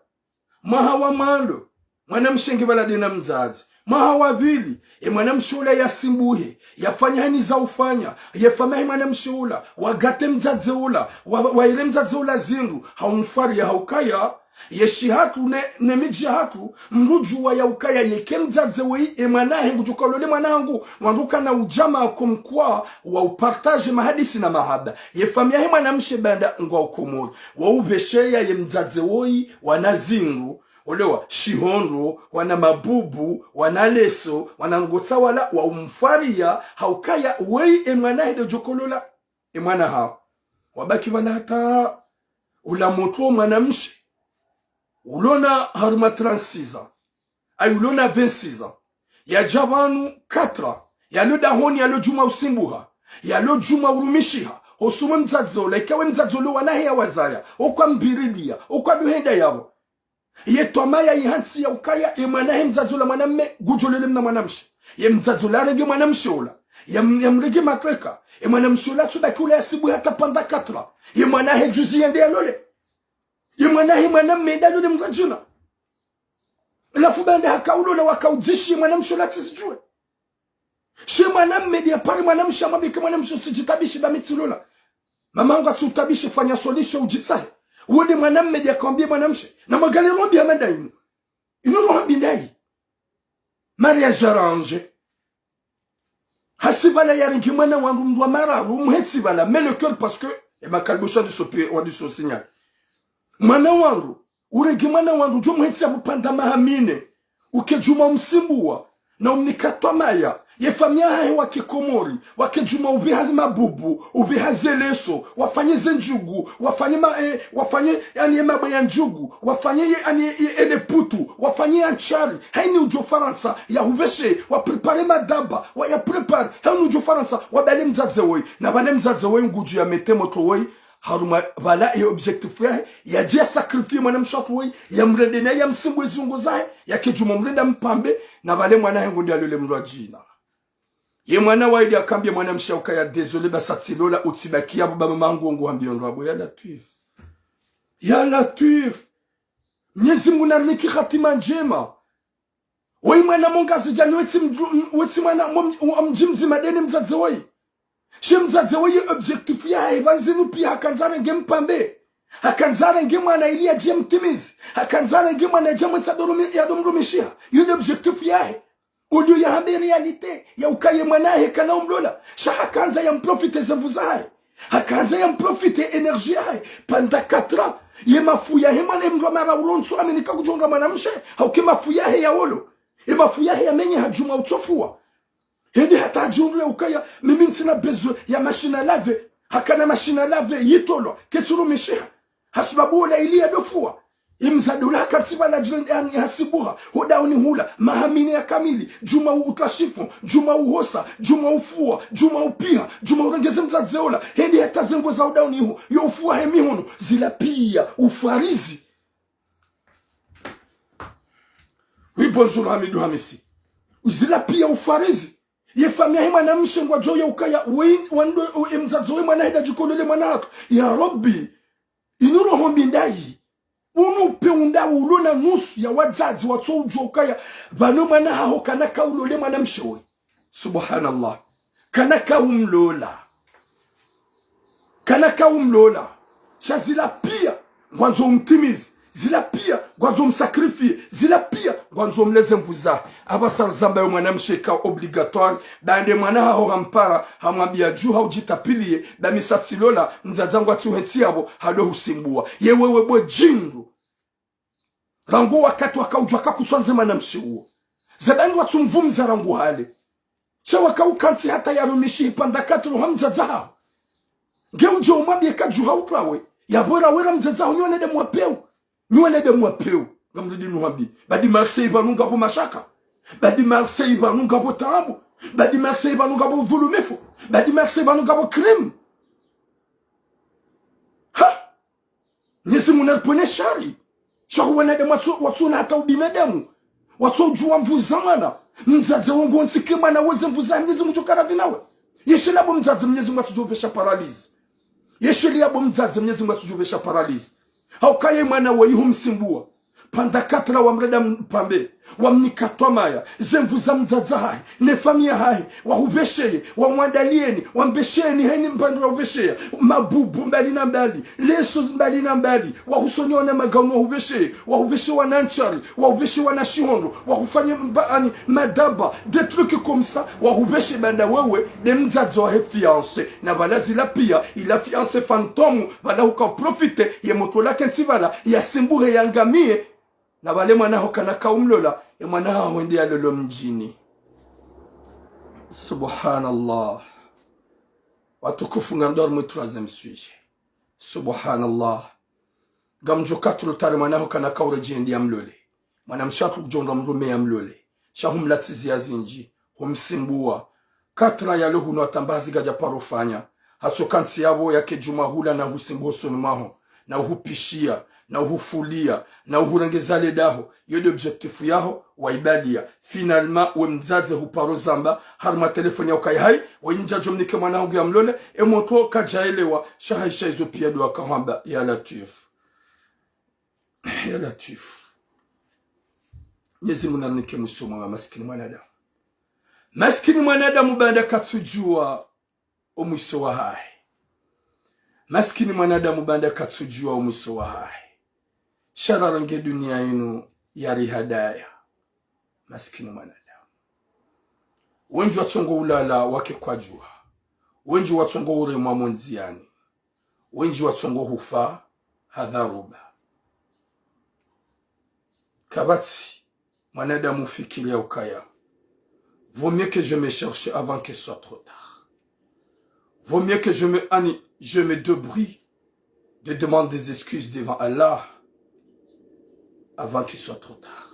mahawa malo mwanamshenge baladena mzazi mahawa vili e mwanamshola yasimbuhe yafanya hani za ufanya yafanya mwanamshola wagate mzazi ula waile mzazi ula zindu haumfari ya haukaya yeshi hatu ne miji hatu mrujuwa ya ukaya yeke mzazi wei e mwanahe ngujukolole mwanangu wanduka na ujama kumkwa wa upartage mahadisi na mahaba yefamia he mwanamshe banda ngwa ukomori wa ubesheya ye mzazi wei wanazindu olewa shihonro wana mabubu wana leso wana ngotsa wala wa umfaria haukaya wei e mwanahe de jokolola e mwana hao wabaki wala hata ula moto mwanamshe ulona haruma 36 ans ay ulona 26 ans ya jabanu 4 ya lo dahoni ya lo juma usimbuha ya lo juma urumishiha osume mzazola ikawe mzazolo wanahe ya wazaya okwa mbiridia okwa duhenda yabo ye tomaya yihansi ya ukaya ye mwanahe mzazola mwanamme gujolele mna mwanamshi ye mzazola rege mwanamshola ya mrege matreka ye mwanamshola tudakula ya sibu hata panda 4 ye mwanahe juzi yende ya lole ye mwanahe mwanamme da lole mrajuna lafu bande hakaulola wakaudzishi ye mwanamshola tisijue she mwanamme dia pari mwanamshi amabike mwanamshi sijitabishi ba mitsulola mamangu atsutabishi fanya solution ujitsahe uode mwanamme dia kwambie mwanamshi na magali rombi amanda inu rombi ndai mariage arrange hasibala yaringi mwana wangu mdwa mararu umhetsi bala mais le cœur parce que et ma kalbosha de sopi wa de so signal mwana wangu uringi mwana wangu jo mhetsi abupanda mahamine ukejuma msimbua na umnikatwa maya ye famia hae wakikomori wakejuma ubihazi mabubu ubihazi leso wafanye zenjugu wafanye yani mabo ya njugu wafanye yani ele putu wafanye anchari haini ujo Faransa ya ubeshe wa prepare madaba wa ya prepare haini ujo Faransa wa bale mzaze woi na bale mzaze woi nguju ya metemo to woi haruma bala e objectif ya jia sacrifier mwanamshoto woi ya mredena ya msimbu zungu zae ya kejuma mreda mpambe na bale mwana hengu ndia lule mrajina ye mwana waidi akambia mwanamsha ukaya désolé basatilola utibaki abo baba mangu ngo ambia ngabo ya latif Mwenyezi Mungu nariki khatima njema woi mwana mongazi jani weti mwana mjimzi madeni mzaze woi she mzaze woi objectif ya evanzinu pia hakanzara ngempambe hakanzara ngemwana ili ajie mtimizi hakanzara ngemwana jamu tsadoromi ya domromishia yule objectif ya Udio ya hambe realite ya ukaye mwanahe kana umlola sha hakanza ya mprofite zavuzahe hakanza ya mprofite energie hai panda 4 ans ye mafuya he mwana mndwa mara ulonso amenika kujonga mwanamshe hauke mafuya he ya wolo e mafuya he ya menye hajuma utofua hedi hata ajungu ya ukaya mimi ntina bezo ya machine lave hakana machine lave yitolo ketsuru mishiha hasibabu la ilia dofua imzadula katiba la jirani hasibuha hodauni hula mahamini ya kamili juma utashifu juma uhosa juma ufua juma upiha juma urengeze mzazeola hendi hata zengo za hodauni hu yo ufua hemihono zila pia ufarizi oui bonjour Hamidou Hamisi zila pia ufarizi ye famia hima na mshengwa joya ukaya wando mzazeola mwana heda jikolele mwana hatu ya Rabbi inuro hombi ndai unu peunda ulona nusu ya wazazi watso ujokaya bano mana haho kanaka ulole mwana mshowe subhanallah kanaka umlola shazila pia ngwanzo umtimizi zila pia ngwanzo msakrifie zila pia ngwanzo mleze mvuza abasar zamba yo mwana msheka obligatoire bande mwana haho hampara hamwambia juu haujitapilie da misatilola mzazangu atuhensi yabo hado husimbua yewewe bo jingu rango wakati wakaujwa kakutswanze manamshi uo zabani watsumvumza rango hale cha wakaukansi hata yarumishi ipanda katru hamzazaha ngeujo umabye kajuha utlawe yabora wera mzazaho nyone de mwapeu ngamridi nuhambi badi Marseille banunga po mashaka badi Marseille banunga po tambo badi Marseille banunga po vulumefu badi Marseille banunga po crime ha nyezi munalpone shari shahu wanade watsuna hata ubinadamu watsojua mvuzamana mzaze wangu nsikima na weze mvuzani nyezi mchokara vinawe yeshila bo mzaze mnyezi mwatujobesha paralizi yeshili bo mzaze mnyezi mwatujobesha paralizi haukaye mwana wa ihumsimbua panda katra wa mreda mpambe wa mnikatwa maya zemvu za mzaza hai ne famia hai wahubesheye wamwandalieni wambesheni haini mpando wa ubeshea mabubu mbali na mbali leso mbali na mbali wahusonyona magauno wahubeshe wananchari wahubeshe wanashihondo wahufanye mbaani madaba de trucs comme ça wahubeshe banda wewe de mzaza wa fiancé na balazi la pia ila fiancé fantôme bala uka profite ye motola kensivala ya simbure yangamie na wale mwanaho kana kaumlola ya mwanaho wende alolo mjini. Subhanallah. Watukufu ngandor mu troisième sujet. Subhanallah. Gamjo katru tare mwanaho kana kaure jendi amlole. Mwanamshatu kujonda mrume amlole. Shahum latizi ya zinji. Humsimbua. Katra yalo huno atambazi gaja parofanya. Hatsokansi yabo yake jumahula na husimbuo sonumaho. Na hupishia. Na uhufulia na uhurengezale daho yode objectifu yaho waibadia finalement we mzaze huparo zamba harma telefoni yao kai hai wa injajo mnike mwana wangu ya mlole emoto kajaelewa shahaisha hizo pia dua kahamba ya latif nyezi munanike musomo wa maskini mwanadamu banda katsujua omwiso wa hai maskini mwanadamu banda katsujua omwiso wa hai shararange dunia inu yari hadaya maskini mwanadamu wenji watsongo ulala wake kwa jua wenji watsongo uremwa monziani wenji watsongo hufa hadharuba kabati mwanadamu fikiria ukaya vaut mieux que je me cherche avant qu'il soit trop tard vaut mieux que je me débrouille de demander des excuses devant Allah avant qu'il soit trop tard.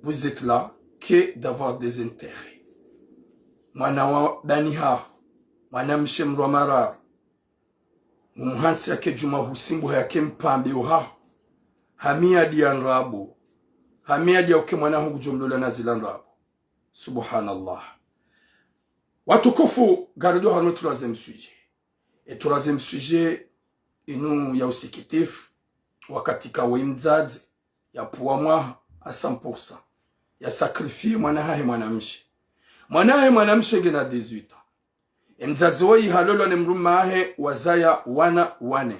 Vous êtes là que d'avoir des intérêts. Mwana daniha, mwana mshemro marar. Mhansi yake juma husimbu yake mpambi uha. Hamia dianrabu. Hamia dia uke mwana hungu jumlola nazilan rabu. Subhanallah. Watukufu garido hano troisième sujet. Et troisième sujet inu ya usikitif wakati kawe mzazi ya puwa à 100%. Ya sakrifie mwanahahe mwanamshe ngena 18 ans. Mzazi wai halolo ne mrumahe wazaya wane.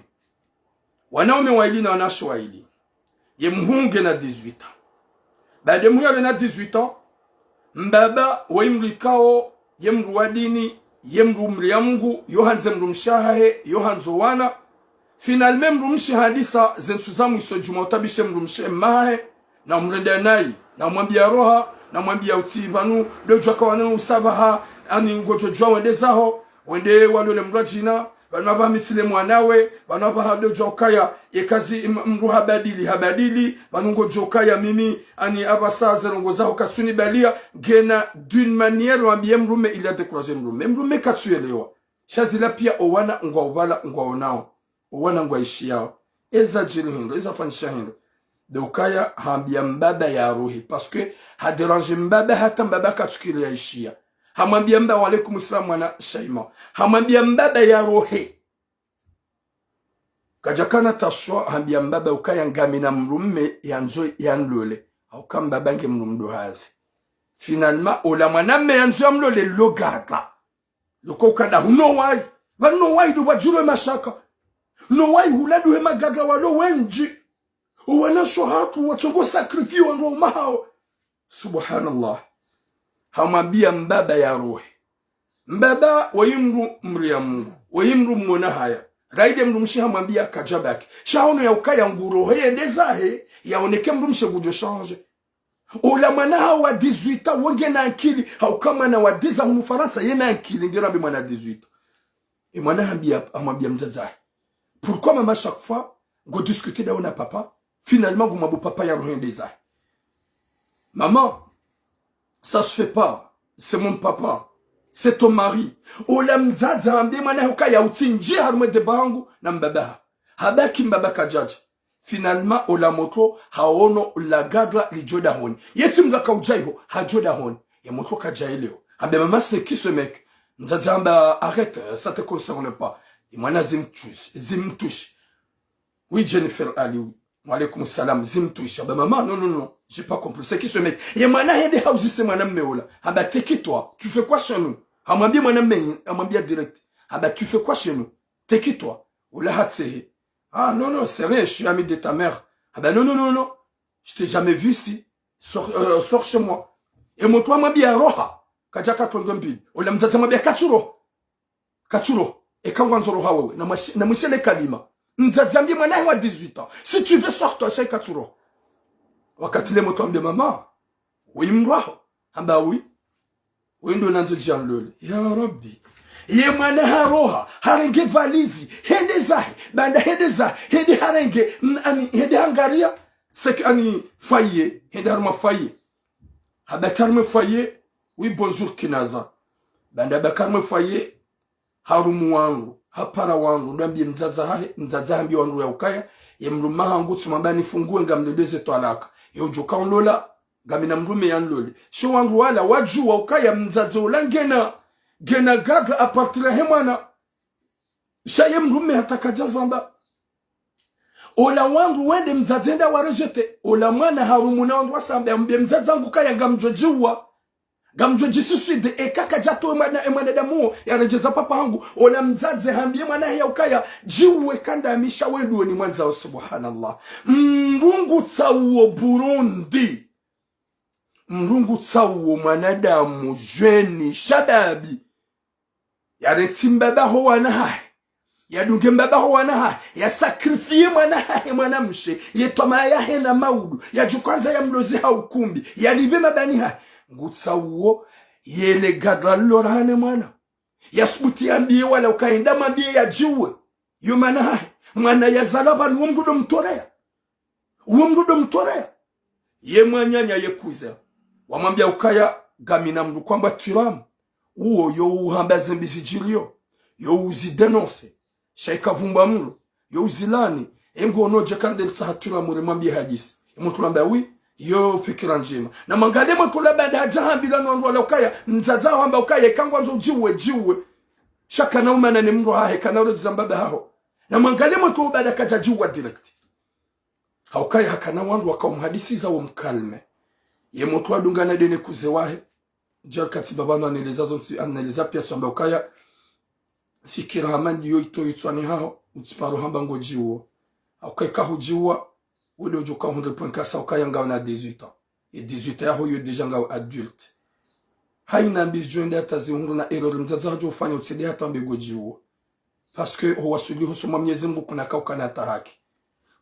Wanaume waili na wanasho waili. Ye mhunge na 18 ans. Bade muhale na 18 ans. Mbaba wai mrikao ye mruwadini ye mrumri ya Mungu yohanze mrumshahahe yohanzo wana. Finalement mrumshi hadisa zentuzamu iso juma utabishe mrumshi mahe na mrende nai na mwambia roha na mwambia utibanu dojo kawana usabaha ani ngojo jwa wendezaho wende walole mrajina banaba mitile mwanawe banaba hadojo kaya ekazi mruha habadili banungojo kaya mimi ani abasaze rongozaho kasuni balia gena d'une manière wambie mrume il a découragé mrume katsuelewa shazila pia owana ngwa onao wana ngwaishi yao eza jiri hindo eza fanisha hindo de ukaya hambia mbaba ya rohi parce que ha déranger mbaba hata mbaba katukile ya ishia hamwambia mbaba walaikum islam wana shaima hamwambia mbaba ya rohi kajakana taswa hambia mbaba ukaya ngamina mrumme yanzo yanlole au kamba bange mrumdo hazi finalement ola mwaname yanzo yamlole logata loko kada huno wai do wajuro mashaka no wai huladu hema gadla walo wenji uwana shohatu watongo sakrifio wango mahao subhanallah hamwambia mbaba ya rohi mbaba wayimru mri ya Mungu wayimru mwona haya raide mrumshi hamwambia kajabaki shaono ya ukaya nguro hendezahe yaoneke mndu mshegujo change ola mwana wa 18 wonge na akili au kama na wa 10 mu Faransa yena akili ngira bi mwana 18 et mwana amwambia mzaza pourquoi maman chaque fois go discuter da ona papa finalement vous mabo papa ya rien des a maman ça se fait pas c'est mon papa c'est ton mari ola mzaza ambi mwana ukaya utinji harumwe de bangu na mbaba habaki mbaba kajaji finalement ola moto haono la gadra li joda honi yeti mgaka ujaiho ha joda honi ya moto kajaileo ambe maman c'est qui ce mec mzaza amba arrête ça te concerne pas et mwana zimtouche oui Jennifer Ali wa alaykoum salam zimtouche amba maman non j'ai pas compris c'est qui ce mec et mwana hede hausi c'est mwana meola amba t'es toi tu fais quoi chez nous amwambia mwana mmenyi amwambia direct amba tu fais quoi chez nous t'es qui toi ola hatsehe ah non, c'est rien, je suis ami de ta mère. Ah ben non, je t'ai jamais vu ici. Sors chez moi. Et mon toit m'a bien roha. Kajaka tondombi. Ola mzaza m'a bien katsuro. Et quand on zoro hawe, na mshele kalima. Mzaza mbi mwana wa 18 ans. Si tu veux sors-toi chez katsuro. Wakati le moto ambi maman. Oui mwa. Ah bah oui. Oui ndo nanzo jamlole. Ya Rabbi. Ye mwana haroha, harenge valizi, hende zahi, banda hende zahi, hende harenge, hende hangaria, sek ani faye, hende harma faye. Habakarme faye, oui bonjour kinaza. Banda bakarme faye, harumu wangu, hapara wangu, ndambi mzaza hambi wangu ya ukaya, ye mruma hangu tumambani fungue ngamledeze toalaka. Ye ujoka unlola, gamina mrume ya nlole. Sho wangu wala, waju wa ukaya mzaza ulangena, gena gaga apartira hemana shaye mrume hatakajazamba ola wangu wende mzazenda warejete ola mwana harumuna wangu wasamba mbie mzazangu kaya gamjoji suicide ekaka jato emana damu ya rejeza papa hangu ola mzaze hambie mwana ya ukaya jiwe kanda misha wedu ni mwanza wa subhanallah mrungu tsawo Burundi mrungu tsawo mwanadamu jweni shababi ya reti mbaba ho wana hai ya dunge mbaba ho wana hai ya sakrifie mwana hai mwana mshe ya toma ya hena maudu ya jukwanza ya mlozi haukumbi ya libe mabani hai ngutsa uo yele gadra lorane mwana ya subuti ambiye wala ukaenda mambie ya jiwe yu mwana hai mwana ya zalaba ni uomgudo mtorea ye mwanyanya ye kuiza wamambia ukaya gamina mdu kwamba tiramu uo yo uhambaze mbisijilio yo uzidenonse shaika vumba mlo yo uzilani engo onoje kande sahatura mure mwambie hadisi mutulamba wi yo fikira njema na mangale mutula bada jahambila no wala ukaya mzaza hamba ukaya kangwanzo jiwe shaka na umana ni mro hahe kana ro zambaba haho na mangale mutu bada kaja jiwa direct haukaya hakana wandu wakamhadisi za umkalme ye mutu adungana dene kuzewahe jakati babano aneleza pia samba ukaya fikira hamandi yo ito itswani hao utiparo hamba ngojiwo ukaya kahujiwa wode ujoka 100.4 ukaya ngao na 18 ans et 18 ans yo deja ngao adulte haina mbis joinde atazi hundu na error mzaza hajo ufanya utsede hata mbe gojiwo parce que ho wasuli ho soma Mwenyezi Mungu kuna kauka na haki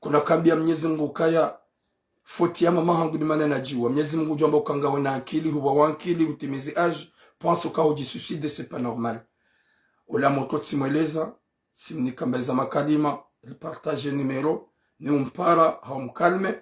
kuna kambia Mwenyezi Mungu ukaya foti ya mama hangu ni manena jiwa Mwenyezi Mungu jomba ukangawe na akili huwa wankili utimizi age pense uka uji suicide c'est pas normal ola moto tsimweleza simnikambeza makalima il partage numéro ni umpara haumkalme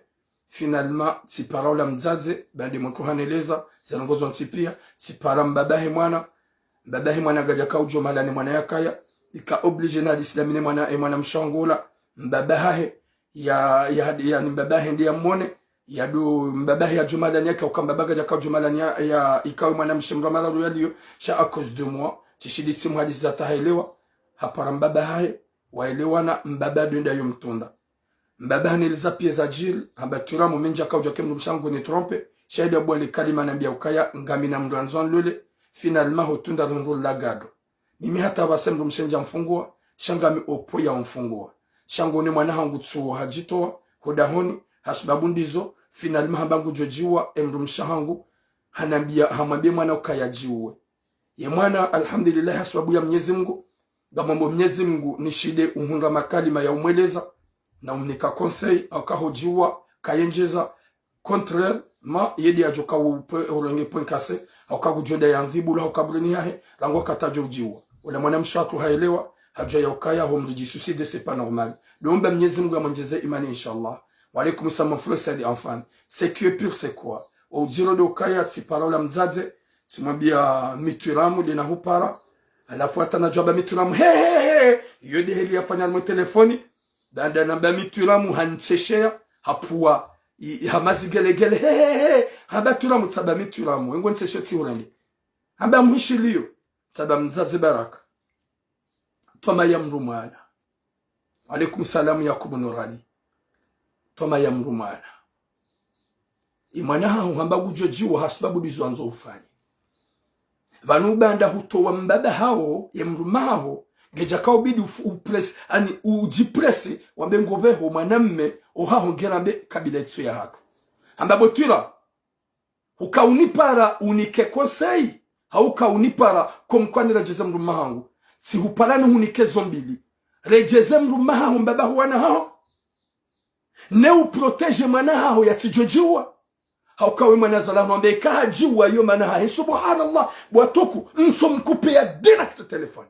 finalement si parola mzaze badi moto haneleza zirangozo nsipia si para mbabahe mwana gaja kaujo malani mwana yakaya ika oblige na islamine mwana mshangula mbabahe ya mbabahe ndiye mwone ya do mbabahe ya jumalani yake ukambabaga jaka jumalani ya ikawe mwana mshimramala ruyaliyo sha à cause de moi tishiditsi muhadisi za tahelewa hapara mbabahe waelewana mbaba dunda yomtunda mbabahe niliza pieza jil ambatura momenja kaujo kemdu mshangu ni trompe shaida bwale kalima nambia ukaya ngamina mranzon lule finalement hotunda rondo lagado mimi hata basemdu mshenja mfungua shangami opo ya mfungua shangoni mwana hangu tsuo hajitoa hodahoni hasbabu ndizo finalement hambangu jojiwa emdu mshahangu hanambia hamwambia mwana ukaya jiwe ye mwana alhamdulillah hasbabu ya Mwenyezi Mungu gamambo Mwenyezi Mungu nishide uhunga makalima ya umweleza na umnika conseil akahojiwa kayenjeza contrairement yedi ajoka urenge point cassé au kagujoda ya ndhibu la ukabreni yahe lango katajojiwa wala mwanamsho wako haelewa haja ya ukaya homriji suicide c'est pas normal domba Mwenyezi Mungu amongeze imani inshallah wa alaykum salam frère et enfant c'est que pur c'est quoi au zero de ukaya si parola mzaze simwambia mituramu dina hupara alafu atanajua ba mituramu he yode heli afanya mo telefoni danda namba mituramu hancheshea hapua hamazi gelegele he haba turamu tsaba mituramu ngo ntshesheti urandi haba muhishiliyo tsaba mzaze baraka toma ya mrumana alaykum salam yakubu nurani toma ya mrumana imana hamba gujojiwa hasibabu bizwanzo ufanye vanu banda hutowa mbaba hao ya mrumaho geja kaobidi upress ani ujipresse wambe ngobeho mwanamme ohaho ngerambe kabila etsu ya hako amba botira ukaunipara unike konsei haukaunipara komkwanira jeze mrumahangu si huparani unike zombili rejeze mrumahangu mbaba huwana hao ne uprotege mwana hao ya tijojiwa haukawe mwana zalamu ambe kahajiwa yo mana hae subhanallah bwatoku nso mkupe ya direct telefone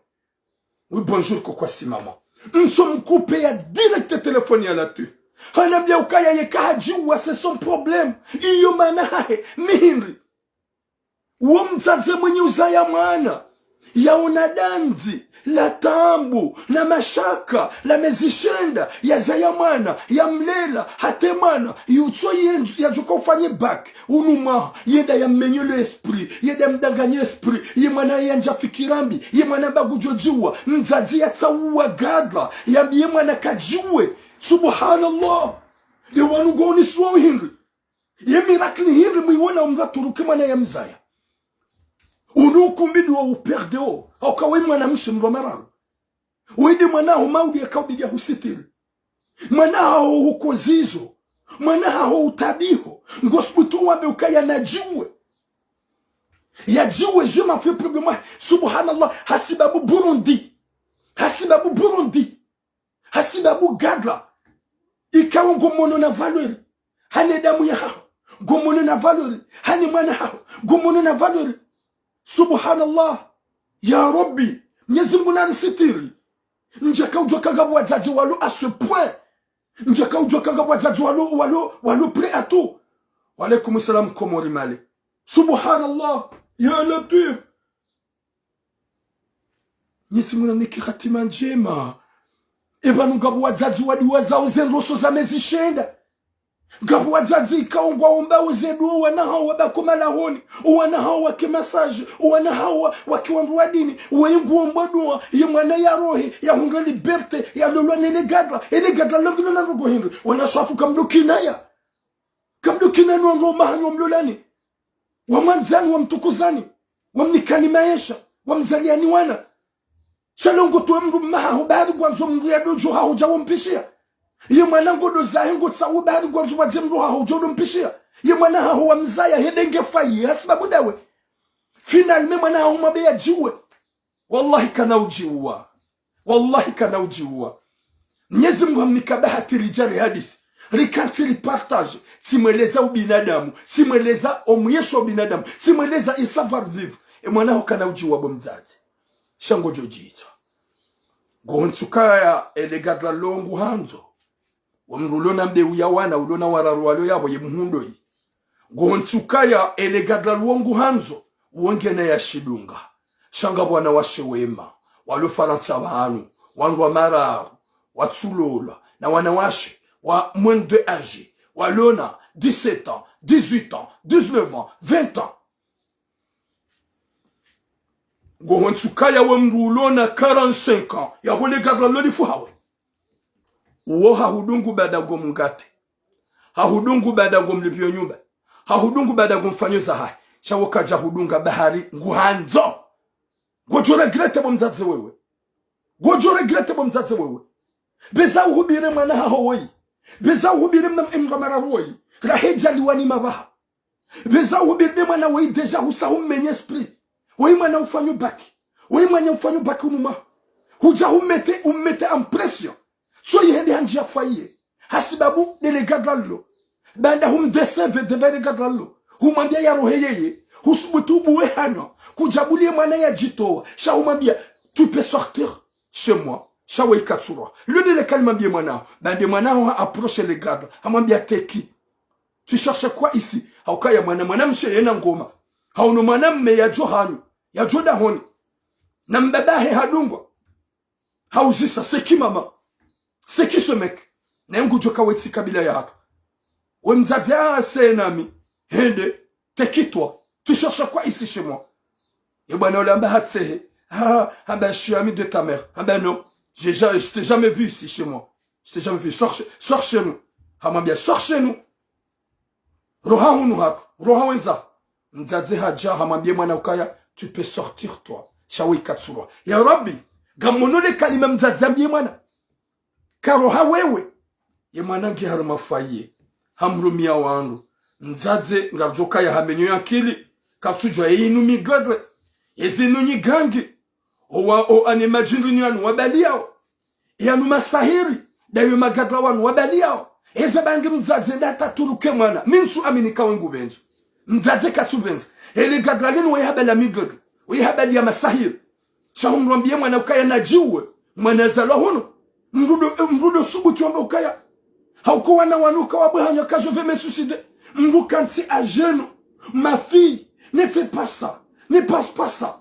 oui bonjour kwa simama nso mkupe ya direct telefone ya latif hanabia ukaya ye kahajiwa c'est son problème iyo mana hae mihindri uo mzaze mwenye uzaya mwana ya unadanzi la tambu na mashaka la mezishenda ya zayamana ya mlela hatemana yutso yenzu ya juko ufanye back unuma yeda ya menyo le esprit yeda mdanganye esprit ye mwana yanja fikirambi ye mwana bagujojiwa mzazi ya tsawa gadla ye mwana kajiwe subhanallah ye wanu goni suwa hingi ye miracle hingi mwiwona umraturuki mwana ya mzaya unukumbidi wa uperdeo haukawe mwana mshimro mararu uidi mwanao maudi ya kaubidi ya husitiri mwanao huko zizo mwanao utabiho ngosputu wabe ukaya na jiwe ya jiwe je m'en fais problème subhanallah hasibabu Burundi hasibabu gadla ikawa ngomono na valeur hane damu ya hao ngomono na valeur hane mwana hao ngomono na valeur subhanallah ya rabbi Mwenyezi Mungu nanisitiri njaka ujwa kagabu wazazi walo à ce point njaka ujwa kagabu wazazi walo prêt à tout wa alaykum salam komori mali subhanallah ya latif Mwenyezi Mungu nikiratima njema ebanu gabu wazazi wadi wazao zenroso za mezishenda gabu wazazi kaongwa omba uzedu wana hao wabakoma lahoni wana hao wakimassage wana hao wakiwandwa dini wengu mbadua ye mwana ya rohi ya hunga liberte ya lolwa ele gadla longino na rugo hindu wana swafu kamdukina no ngoma hanyo mlolani wa manzani wa mtukuzani wa mnikani maisha wa mzaliani wana shalongo tu mru maho bado kwanzo mru ya dojo hao jawo mpishia ye mwana ngodo zahengo tsawo bari kwanzo wa jemro hao jodo mpishia ye mwana hao wa mzaya hedenge fayi hasibabu dawe finalement mwana hao mabeya jiwe wallahi kana ujiwa Mwenyezi Mungu amnikabahati rijali hadisi rikansili partage simweleza ubinadamu simweleza omuyesho ubinadamu simweleza isavoir vivre e mwana hao kana ujiwa bomzazi shango jojito gontsukaya elegadla longu hanzo wamrulona mbe uyawana ulona wararuwalo yabo ye muhundo yi gontsukaya elegadla longu hanzo wongena ya shidunga shanga bwana washe wema walo faransa banu wangwa mara watsulola na wanawashe wa moins de âge walona 17 ans 18 ans 19 ans 20 ans gohonsukaya wamrulona 45 ans ya wole gadla loli fuhawe uwo hahudungu bada gomungate hahudungu bada gomlipio nyumba hahudungu bada gomfanyoza hai shawoka jahudunga bahari nguhanzo gojore grete bomzaze wewe beza uhubire mwana hao woi beza uhubire mnamara woi rahija liwani mabaha beza uhubire mwana woi deja husahumenye esprit woi mwana ufanyo baki unuma huja umete en pression so yende hanji ya faye hasibabu delegadalo banda humdeseve devere gadalo humwambia ya rohe yeye husbutubu we hano kujabulie mwana ya jitoa sha humwambia tu peux sortir chez moi sha we katsura le le kalma bien mwana bande mwana approche le garde amwambia teki tu cherches quoi ici haukaya mwana mshe yena ngoma hauno mwana mme ya johanu ya joda honi na mbabahe hadungwa hauzisa c'est qui maman c'est qui ce mec na ngujoka wetsi kabila yako we mzazi c'est nami hende t'es qui toi tu cherches quoi ici chez moi et bwana olamba hatsehe ben je suis ami de ta mère ben non je t'ai jamais vu ici chez moi je t'ai jamais vu sors chez nous bien sors chez nous roha hunu hako roha wenza mzazi haja hamwambie mwana ukaya tu peux sortir toi shawi katsura ya rabbi gamonole kalima mzazi ambie mwana karoha wewe ye mwana ngi haruma faye hamrumia wangu mzazi ngajoka ya hamenyo yakili katsujwa yinu migadre yezinu nyigangi o animajindu nyanu wabaliao yanu masahiri dayo magadra wanu wabaliao eza bangi mzazi ndata turuke mwana minsu aminika wengu benzo mzazi katsubenza ele gadra linu wayahabala migadre wayahabali ya masahiri shahumrambie mwana ukaya najiwe mwana zalo hono mrudo subutu wamba ukaya hauko wana wanuka wabuhanyo ka je vais me suicider mbukansi à genoux ma fille ne fais pas ça ne pense pas ça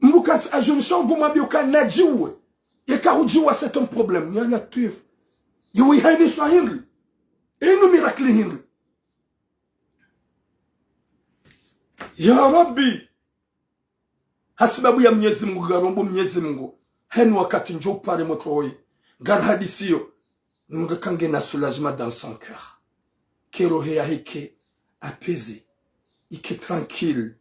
mbukansi à genoux shangu mabioka najiwe yekahujiwa c'est un problème nyanya tuif yewi haini swahili inu miracle hindi ya rabbi hasibabu ya Mwenyezi Mungu garombo Mwenyezi Mungu henu wakati njo pare motroi gar hadisio nous kange na soulagement dans son cœur que rohe yake apaisé ike tranquille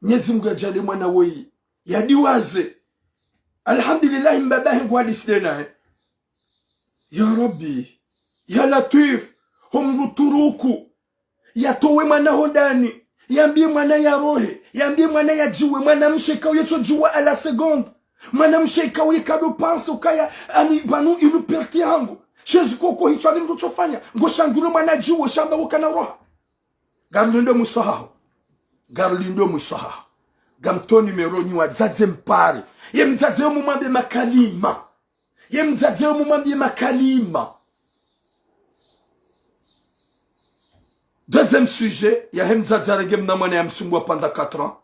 Mwenyezi Mungu ajali mwana wei yadiwaze alhamdulillah mbabahe ngwalisidena ya rabbi ya latif humruturuku yatowe mwana hodani yambie mwana ya rohe yambie mwana ya jiwe mwana msheka yeso jiwa à la seconde mwana msheka wikado pense ukaya ani banu inu perti yangu shezu koko hitwali mtofanya ngoshangulo mwana jiwe shamba ukana roha garlindo musaha gamto numero ni wazaze mpare ye mzaze mu mwambe makalima Deuxième sujet, il y a Hemzazaragem Namane Amsungwa pendant 4 ans.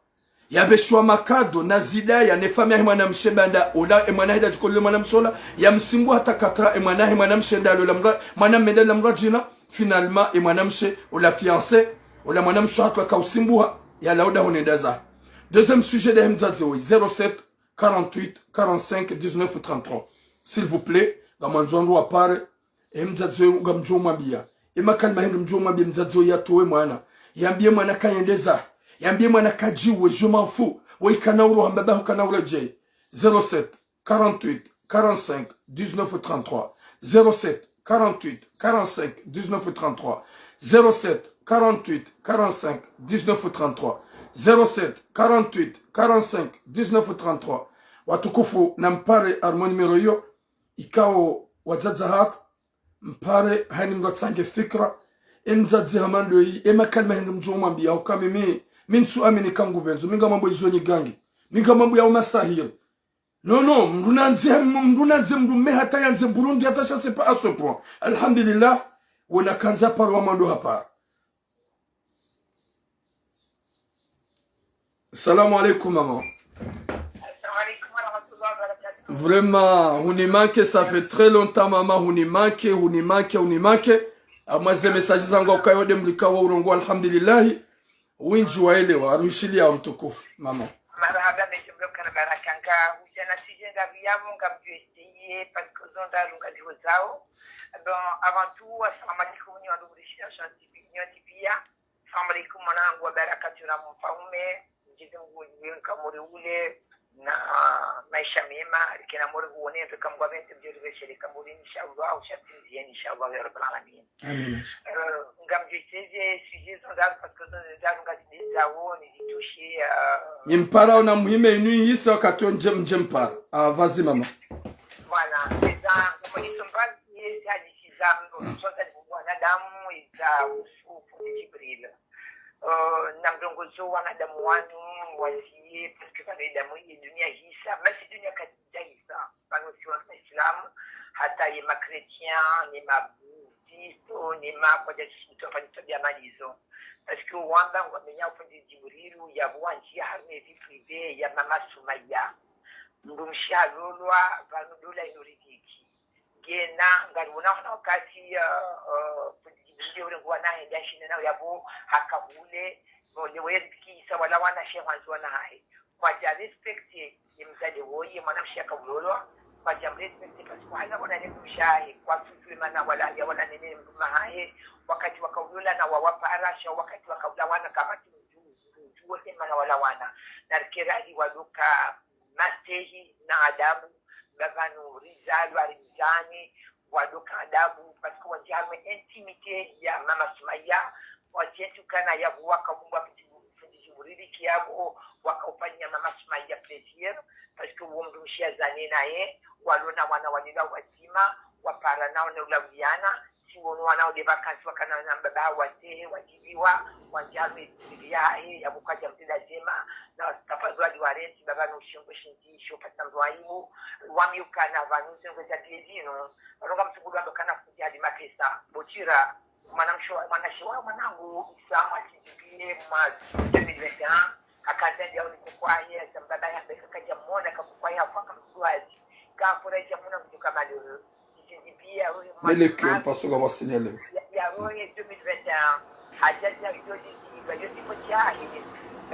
Il y a Beshua Makado, Nazida, il y a Nefamia Himanam Shebanda, Ola, Emanahida Jukolo Manam Sola, il y a Msungwa Hata 4 ans, Emanah Himanam Shenda, Manam Medel Lamrajina, finalement, Emanam She, Ola fiancé, Ola Manam Shohatwa Kausimbuha, il y a Lauda Honedaza. Deuxième sujet de Hemzazoui, 07 48 45 19 33. S'il vous plaît, Gamanzonro apparaît, Hemzazoui Gamjo Mabia. Emakan mahendu mjoma bi mzazo ya towe mwana yambie mwana kanyendeza yambie mwana kajiwe je m'en fous we kanauro hambaba kanauro j 07 48 45 19 33 07 48 45 19 33 07 48 45 19 33 07 48 45 19 33 watukufu na mpare harmoni meroyo ikao wazaza hatu mpare hani mgatsange fikra emzazi hamando yi emakalma hendu mjoma mbiya ukame minsu amini kangu benzo minga mambo izonyi gangi minga mambo ya umasahiri non mrunanze mrume hata yanze Burundi hata c'est pas à ce point alhamdulillah wona kanza parwa mando hapa Assalamu alaikum maman. Vraiment, on y manque, ça fait très longtemps, maman, on y manque. Amaze message zangu ukayo de mlikawa urongo alhamdulillah. Winji waelewa, arushilia mtukufu, maman. Marahaba mejumloka na barakanga, ujana sijenga viyamu ngamjuestiye, parce que zonda lunga diho zao. Bon, avant tout, assalamu alaikum ni wadu recherche nyotipia. Assalamu alaikum mwanangu wa barakatu na mfaume. Mjizimu kamuri ule. Na maisha mema kina mori huone kama gwamete mjiri shirika muri inshallah au shatinzie inshallah ya rabbal alamin amin ngamjiteje sijizo ndani parce que ndani ngati dawo ni touché nimpara na muhime inu hisa wakati njempara vas-y maman voilà c'est ça comme ils sont pas liés à des examens sont à bwana Kiislamu za usufu Jibril. Na mdongozo wanadamu wanu wasiye parce que damu hii dunia hisa basi dunia katika hisa pano si wa Islamu hata ye makretien ni mabuddhisto ni kwa jisi mtofanya tabia malizo parce que wanda wamenya ufundi Jibrilu ya wanjia harme viprive ya mama Sumaya ndumsha lolwa vanudula inoridiki gena ngaruna wakati Jibril ule ngwana henda shine na yabo hakahule le wezikisa wala wana shewanzi wana hai kwa ja respecte imzade woye mwanamshi akawulolwa kwa ja respecte parce que hala wana nekushahi kwa tutu mana wala ya wala nene mduma hai wakati wakawulola na wawaparasha wakati wakawula wana kamati mjuwe mana wala wana narikerahi waduka mastehi na adabu baganu rizalu arimzani waduka adabu parce que wajiharme intimite ya mama Sumaya wajetu kana ya waka mumba Jibril kiabo wakaufanya mama Sumaya plaisir parce que womdushia zani naye walona wana walila wazima wapara nao na ulawiana si wono wana de vacances wakana na baba wate wajibiwa wanjame bibiae ya bukaja mtida jema na tafadhali warenti baba no shimbo shintisho patambo aibu wamiukana vanuze kwa jadilino ronga msugulu ndo kana kujadi mapesa bochira mwanashiwa mwanangu Isama kijipie mwa 2021 akazende au nikukwaye sambaba ya beka kaja mona kakukwaye afaka msuaji kafura ya muna mtuka maluru kijipia huyo melekio pasoga wasinele ya roye 2021 hajaji ya yoji yoji pochahi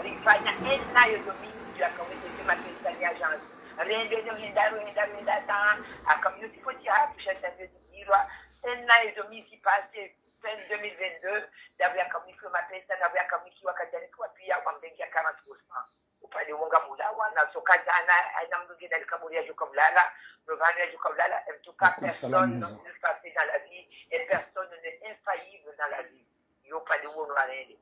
rifanya ena yo domingo ya kaweze sema pesa ni agence rende no hinda ta akamyuti pochahi tushatanze jirwa ena yo domingo passe fin 2022 dabu ya kamiki mapesa dabu ya kamiki wakajanikiwa pia kwa mbengi ya 40% upande wonga mulawa na sokaza ana mdungi na likamuri ya joka mlala novani ya joka mlala en tout cas personne ne peut passer dans la vie et personne n'est infaillible dans la vie yo pande wono arende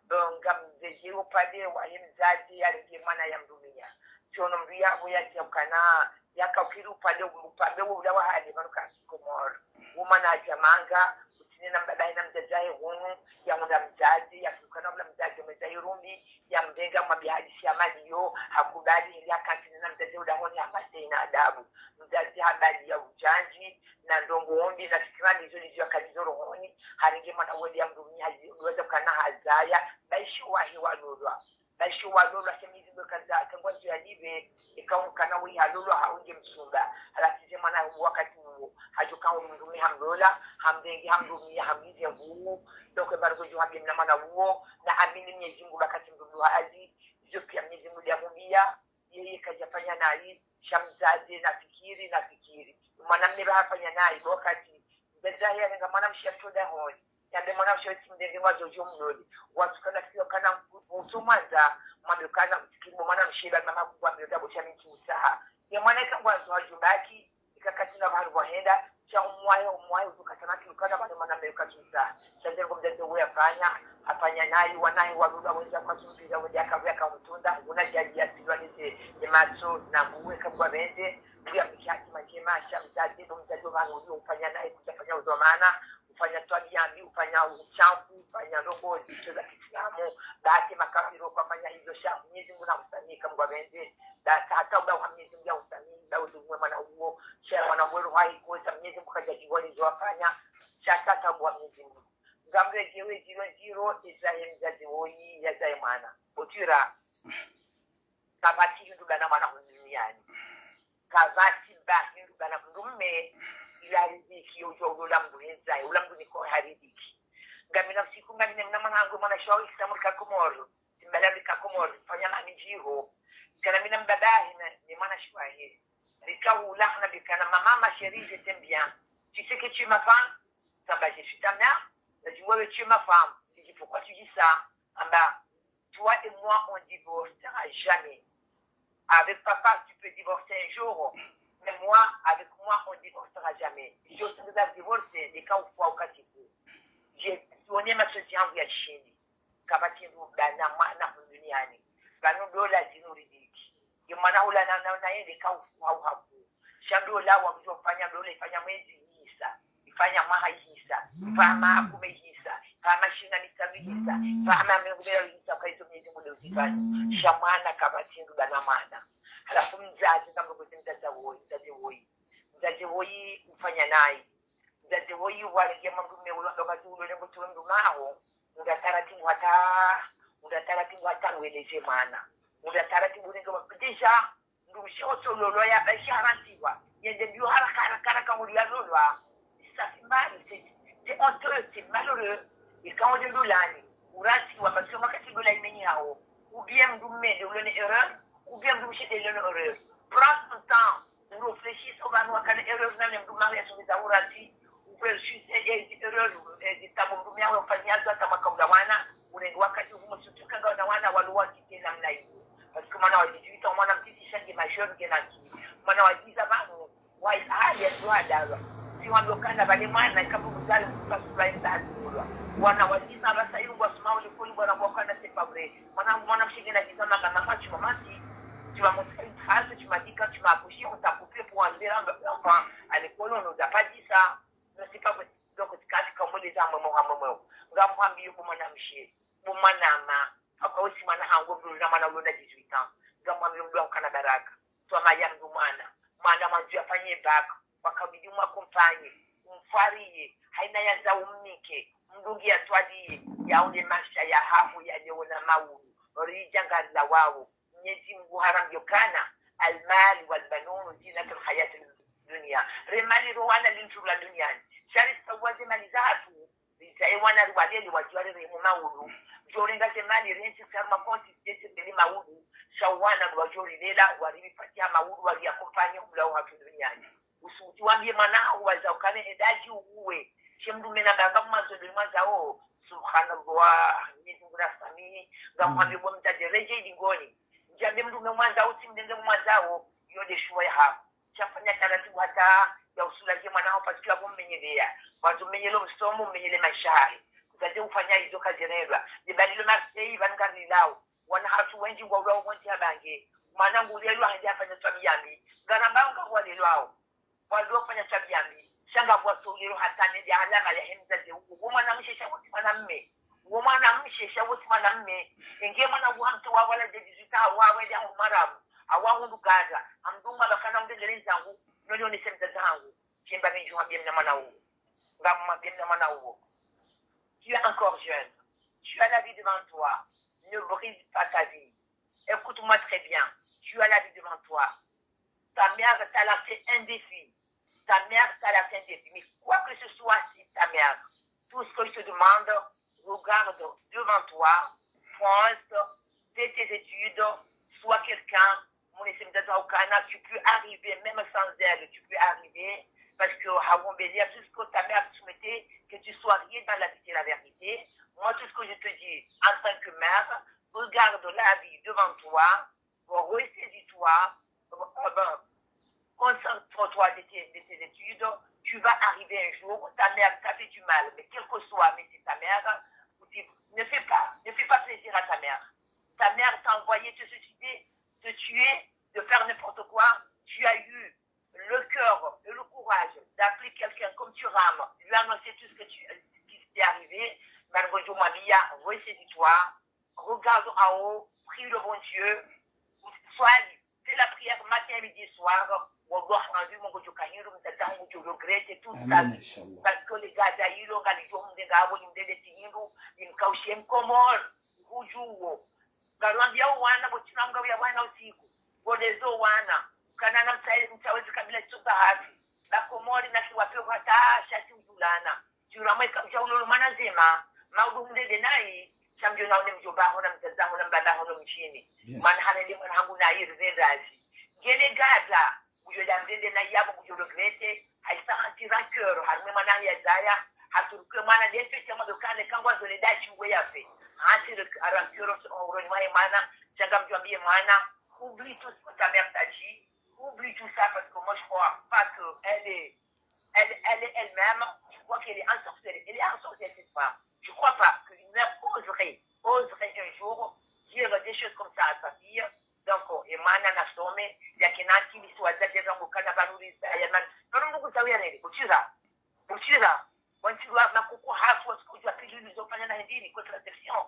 donc gamzeje yo pande wa himzaji ya mana ya mdunia siono mbia boya kana yakafiru pande ulawa hadi maruka komor womana jamanga nina mbadai na mjajae hunu ya munda mjaji ya kukana mla mjaji mjaji rumbi ya mdenga mabihaji siamani yo hakubali ili akanti nina mjaji udahoni amase ina adabu mjaji habali ya ujanji na ndongo ombi na fikirani hizo nizio kalizoro honi haringi mana uweli ya mdumia uweza kukana hazaya baishi wahi walulwa baishi walulwa semizi mwekaza kangwazi ya libe ikaunukana wii halulwa haunge msumba halatize mana wakati uwo hajuka umdumi hamdola hamdengi hamdumi ya hamizi ya huu doke bargo ju hamdi na mana huo na amini Mwenyezi Mungu wakati mdumi azi hizo pia Mwenyezi Mungu ya mumbia yeye kajafanya nai shamzazi na fikiri mwanamme bahafanya nai wakati bezahia nga mwanamshi ya mtoda honi yande mwanamshi ya mdenge wazo jo mdoli watu kana sio kana utumaza mwamekana mtikimu mwanamshi ba mama kwa mdabo cha miti usaha ya mwanaka wazo wajubaki ikakatina bahari wahenda cha umwayo tukatana kilukana bado mwanamme ukatuza sasa ngo mdende wewe afanya nayi wanayi waluda wenza kwa sumbira wenza akavya kamtunda unajaji ya silwanise emaso na kuweka kwa bende pia mkiati majema cha mzazi ndo mzazi wangu ndio ufanya naye kutafanya uzomana ufanya twaliambi ufanya uchafu ufanya robo zicho za Kiislamu dati makafiro kwa fanya hizo shafu Mwenyezi Mungu namsanika mwa bende data hata uba Mwenyezi Mungu usamini na udumwe mwana huo cha mwana wewe hai kwa Mwenyezi Mungu kajaji wali zofanya cha tata mwa Mwenyezi Mungu gamre jewe 00 Israel mzazi woyi ya zaimana otira kabati nduga na mwana duniani kabati bahi nduga na mdume ila riziki ujola mbuenza ula mbuniko haridiki ngamina usiku ngamina mna manangu mwana shawi samurika komoro simbalabika komoro fanya manijiho kana mina mbadahi ni mwana shwahi likaula na bikana mama chérie je t'aime bien tu sais que tu m'as pas ça va je suis ta mère tu vois tu m'as femme tu dis pourquoi tu dis ça amba toi et moi on divorcera jamais avec papa tu peux divorcer un jour mais moi avec moi on divorcera jamais je te divorcer des cas où fois au katiku j'ai donné ma société yangu ya chini kabati ndana mwana duniani bano dola zinuridiki yemana ula na yende ka au hapo shando la wa kufanya dola ifanya mwezi hisa ifanya maha hisa hisa fama kumehisa fama shinga misamihisa fama mengubera hisa kwa hizo miezi mwende uzifani shamana kama tindu bana mana halafu mzazi kama kuti mzazi woi ufanya naye mzazi woi wale mamdume wakati ule ngoto mao muda taratibu hata ueleze mana muda taratibu ngo deja ndumshoto lolo ya basharantiwa yende bio haraka kama ulialolwa ça fait mal c'est honteux c'est malheureux et quand on est dolani urati wa parce que wakati dola imeni hao ou bien ndume de l'one erreur ou bien ndumshe de l'one erreur prends ton temps pour réfléchir sur la noix quand erreur na ndumari ya sur urati ou peut juste des erreurs des tabondumia wa fanyazo kama kabla wana ule wakati humo sutuka na wana walua kitena namna hiyo parce que mwana wa 18 ans mwana mtiti shangi majeur genaki mwana wa 10 ans wa hali ya swada si wandokana bali mwana kama mzali kusura ndani wana wa 10 ans basa hiyo kwa smao ile kuli bwana kwa kana sepabre mwana mshige na kizama kama machi mamati tu vas montrer une trace tu m'as dit quand tu m'as accouché on t'a coupé pour enlever l'enfant à l'école on nous a pas dit ça ne c'est pas donc tu caches comme les gens maman ngamwambie yuko mwanamshie mwanama akausi mwana hango bula mwana ulona 18 ans ngamwambie mdu kana baraka to maya mdu mwana manzi afanye back wakabidi mwakompanye umfarie haina ya za umnike mdungi atwadi yaone maisha ya hapo yajeona maulu rijanga la wao Mwenyezi Mungu haramjokana almali walbanun zinatul hayati dunia remali rowana lintura duniani shari sawaze mali zatu zai wana walele wajwale remu maulu jorenga semali rensi kama konti tete beli maulu shawana wajori lela walipatia maulu waliakompanya mlao hapo duniani usuti wambie manao wazaukane edaji uwe shemdume na banga mwanzo mwanzo subhanallah nidura sami ngamwambie mtajereje dingoni jambe mdume mwanza usimdenge mwanzao yode shuwa ya hapo chafanya taratibu hata ya usulaje mwanao pasikia kummenyelea watu menyelo msomo menyele maishari kutaje ufanya hizo kazi nelwa dibadilo masei bangani lao wana hatu wengi wa wao wanti abange mwanangu lelo hajafanya tabiyambi ganambanga wale lao waliofanya tabiyambi shanga kwa tulio hata ni alama ya hemza je mwana mshesha mwanamme mwana mshesha mwanamme ingie mwana mtu wa wala jijita wawe ya marabu awangu ndugaza amduma bakana ngeli zangu nyo ni semza zangu chimba minju mwambie na mwana huo ngamu mwambie na mwana huo tu es encore jeune tu as la vie devant toi ne brise pas ta vie écoute-moi très bien tu as la vie devant toi ta mère t'a lancé un défi ta mère t'a lancé un défi mais quoi que ce soit si ta mère tout ce qu'il te demande regarde devant toi fonce fais tes études sois quelqu'un tu peux arriver même sans elle tu peux arriver parce que Haroun Bélia tout ce que ta mère souhaitait que tu sois rien dans la vie et la vérité moi tout ce que je te dis en tant que mère regarde la vie devant toi ressaisis-toi concentre-toi de tes études tu vas arriver un jour ta mère t'a fait du mal mais quel que soit mais c'est ta mère ne fais pas plaisir à ta mère t'a envoyé te suicider te tuer, de faire n'importe quoi, tu as eu le cœur et le courage d'appeler quelqu'un comme tu rames, lui annoncer tout ce qui t'est arrivé, Margot Mabia, ressaisis-toi, regarde en haut, prie le bon Dieu, fais la prière matin, midi, soir, on doit rendre mon Dieu Kanyuru, tu regrettes tout ça, parce que les gars d'ailleurs, quand ils ont des gars, ils ont des tigres, ils cauchent comme eux, jour. Garambia wana botinanga ya wana usiku bolezo wana kana na mtawezi kabila tsoka hafi la komori na kiwape hata shati ulana turamwe kabisa ulolo manazema maudumde denai chamjo na ule mjoba hona mtazamo na mbada hona mchini maana hanende mwana hangu na irvendazi gele gaza ujo damdende na yabo ujo regrete haisa hatira cœur harme mana ya zaya haturuke mana defe chama dokane kangwa zole dachi uwe yafe hati rancœur on mana chagam jambie mana oublie tout ce que ta mère t'a dit oublie tout ça parce que moi je crois pas que elle est elle-même je crois qu'elle est ensorcelée cette femme je crois pas qu'une mère oserait un jour dire des choses comme ça à sa fille donc et mana na some ya kinaki miswaza tena mukana baruri ya man non beaucoup ça rien kuchira wanti wa dini contraception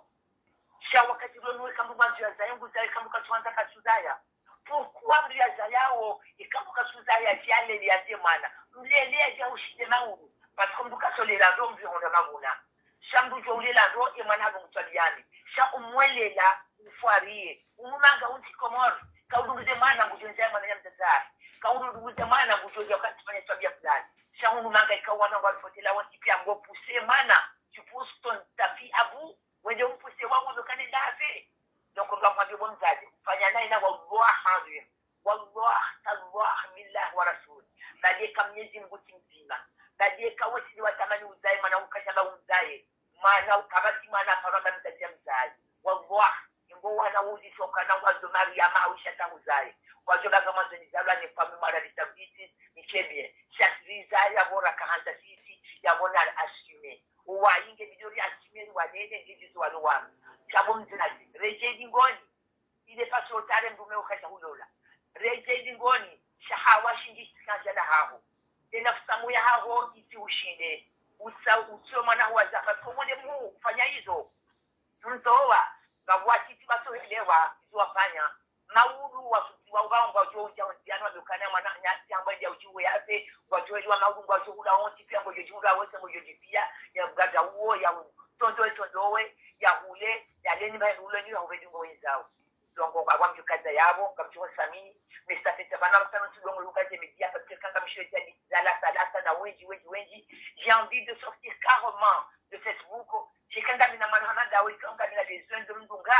sha wakati leo kama mwanzo ya zayangu zai kama katuanza kasudaya pourquoi mlia zayao ikamuka sudaya yale liaje mwana mlele ya ushite mauru parce que mbuka solela ndo mbi onda mabuna shambu jolela ndo e mwana ngutaliani sha umwelela ufarie umanga unti komor kauduze mwana ngujonza mwana ya mtazari kauduze mwana ngujonza wakati fanya tabia fulani sha umanga ikawana walipotela wati pia ngo pousser mwana tu pousses ton ta vie à bout wende umpuse wangu ndo kane lave donc on va prendre bon mzazi fanya naye na wallah hadir wallah tallah billah wa rasul baadaye kamnyezi mbuti mzima baadaye kawasi watamani uzae maana ukashaba uzae maana ukabati maana parama mzazi mzazi wallah ngo wana uzi soka na wazo Maria au shatamuzae wazo baba mwanzo ni zalwa ni famu mara litabiti ni kebie shatiza ya bora kahanta sisi ya bona assume wa inge bidori assume wanene ndizo walwa chabo mzazi rejeji ngoni ile paso tare mbume ukasha hulola rejeji ngoni shahawa shingi kanjala haho ina fusamu ya haho iti ushinde usio mwana wazafa komode mu kufanya hizo mtoa bawati tibaso elewa ziwafanya maulu wa ubango wa joja ontiano dukana mwana nyasi ambaye ndio ujiwe yape wajoelewa maulu wa joja onti pia ngoje jura wote ngoje jipia ya bgada huo ya tondowe ya hule ya leni ba hule ni ubedi ngoizao dongo kwa mjukaza yabo kamchua samini mestafeta bana mtano tudongo lukaje media parce que quand mshweti ya salasa na wengi j'ai envie de sortir carrément de Facebook chikanda mina manana dawe kanga mina besoin de mdunga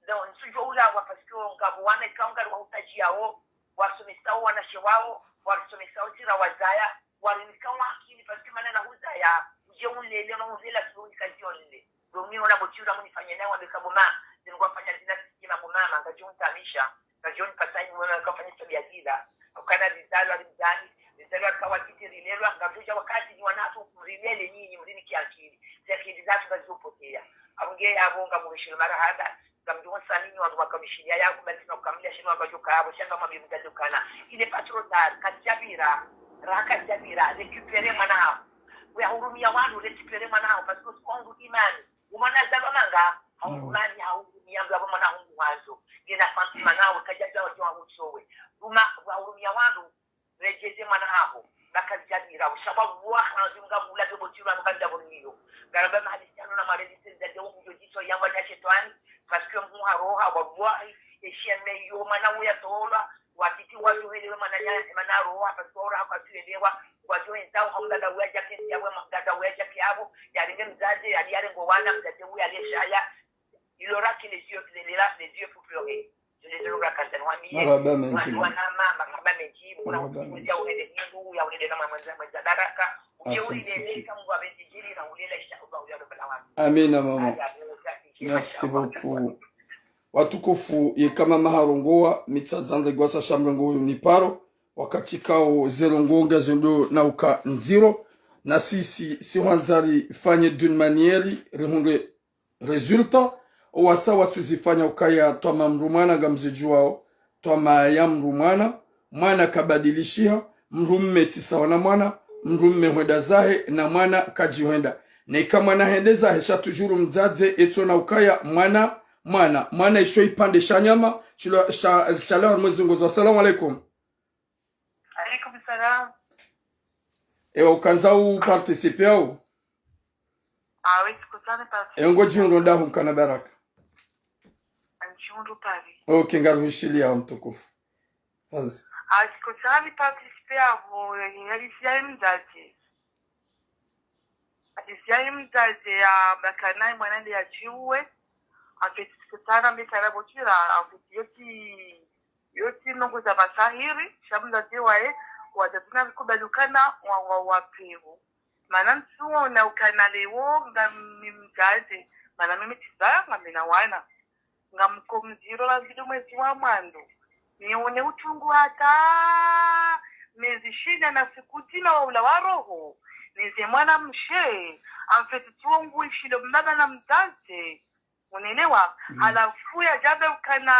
donc nsujo ula wa parce que ngabuane kanga wa utaji yao wasomesa wana shewao wasomesa tira wazaya walinikawa akili parce que manana huzaya je unlele na unzela tu ikajionle donc mimi ona bochura munifanye nayo wabekaboma nilikuwa fanya dina sima bomama ngajunganisha ngajioni pasai mwana kafanya tabia gila ukana rizalo alimzani rizalo akawa kitirilelwa ngavuja wakati ni wanato kumrilele nyinyi mlini kiakili zakidi zatu kazipotea abunge abonga mubishiro marahada ngamduwa sanini watu wakamshiria yako bali tunakamlia shino ambacho kaabo shamba mabi mtadukana ile patrotar kajabira raka jabira récupérer manao we hurumia wandu récupérer manao parce que kongu imani umana zaba manga haumani haumia ngabo manao mwanzo ina fanti manao kajaja watu wahusowe uma hurumia wandu rejeze manao bakajabira ushababu wa hanzunga mulado botira mkanda bonio garaba mahadisiano na maredisi zade unjo jiso yamba na shetani parce que muha roha wallahi esheme yo mana uya tola watiti watu hele mana roha parce que roha kwa tuelewa watu wenzao hamdada uaja kesi yawe mdada uaja kiabo yaringe mzazi aliyare ngowana mzazi uya aliyeshaya il aura que les yeux pour pleurer je les aura quand on m'a mis wana mama menji muna uja uhele ningu ya uhele na mwanza daraka amina mama merci beaucoup watukufu yekama maharongoa mitsazanze gwasa shamrengo ni paro wakati kao zero ngonga zendo na uka nziro na sisi si wanzari fanye d'une manière rehunde resultat owasa watuzifanya ukaya twa mamrumana gamzijuao twa mayamrumana mwana kabadilishia mrumme tisawa na mwana mrumme hwenda zahe na mwana kajiwenda na kama na hende zahe sha tujuru mzaze eto na ukaya mwana isho ipande shanyama shalom mwezungozo. Assalamu alaikum. Alaikum salam. Ewa ukanza uparticipe au? Oui, tukutane participe. Ngo jiundo ndahu mkana baraka. Anjiundo pari. Okay, ngaruhishilia mtukufu. Fazi. Tukutane participe abo yalisia mzazi. Alisia mzazi ya bakanai mwanende ya chiuwe. Tukutana mbekara bochira yoti nongo za masahiri shamzazi wae watatuna kubadukana wapevu mana nsuo na ukanalewo ngamimzazi mana mimi tizaya ngamina wana ngamkomziro la vidu mwezi wa mwando nione utungu hata mezi shida na sikutina wa ula waroho nize mwana mshe amfeti tuongu ishilo mbaba na mzazi unaelewa alafu ya jabe ukana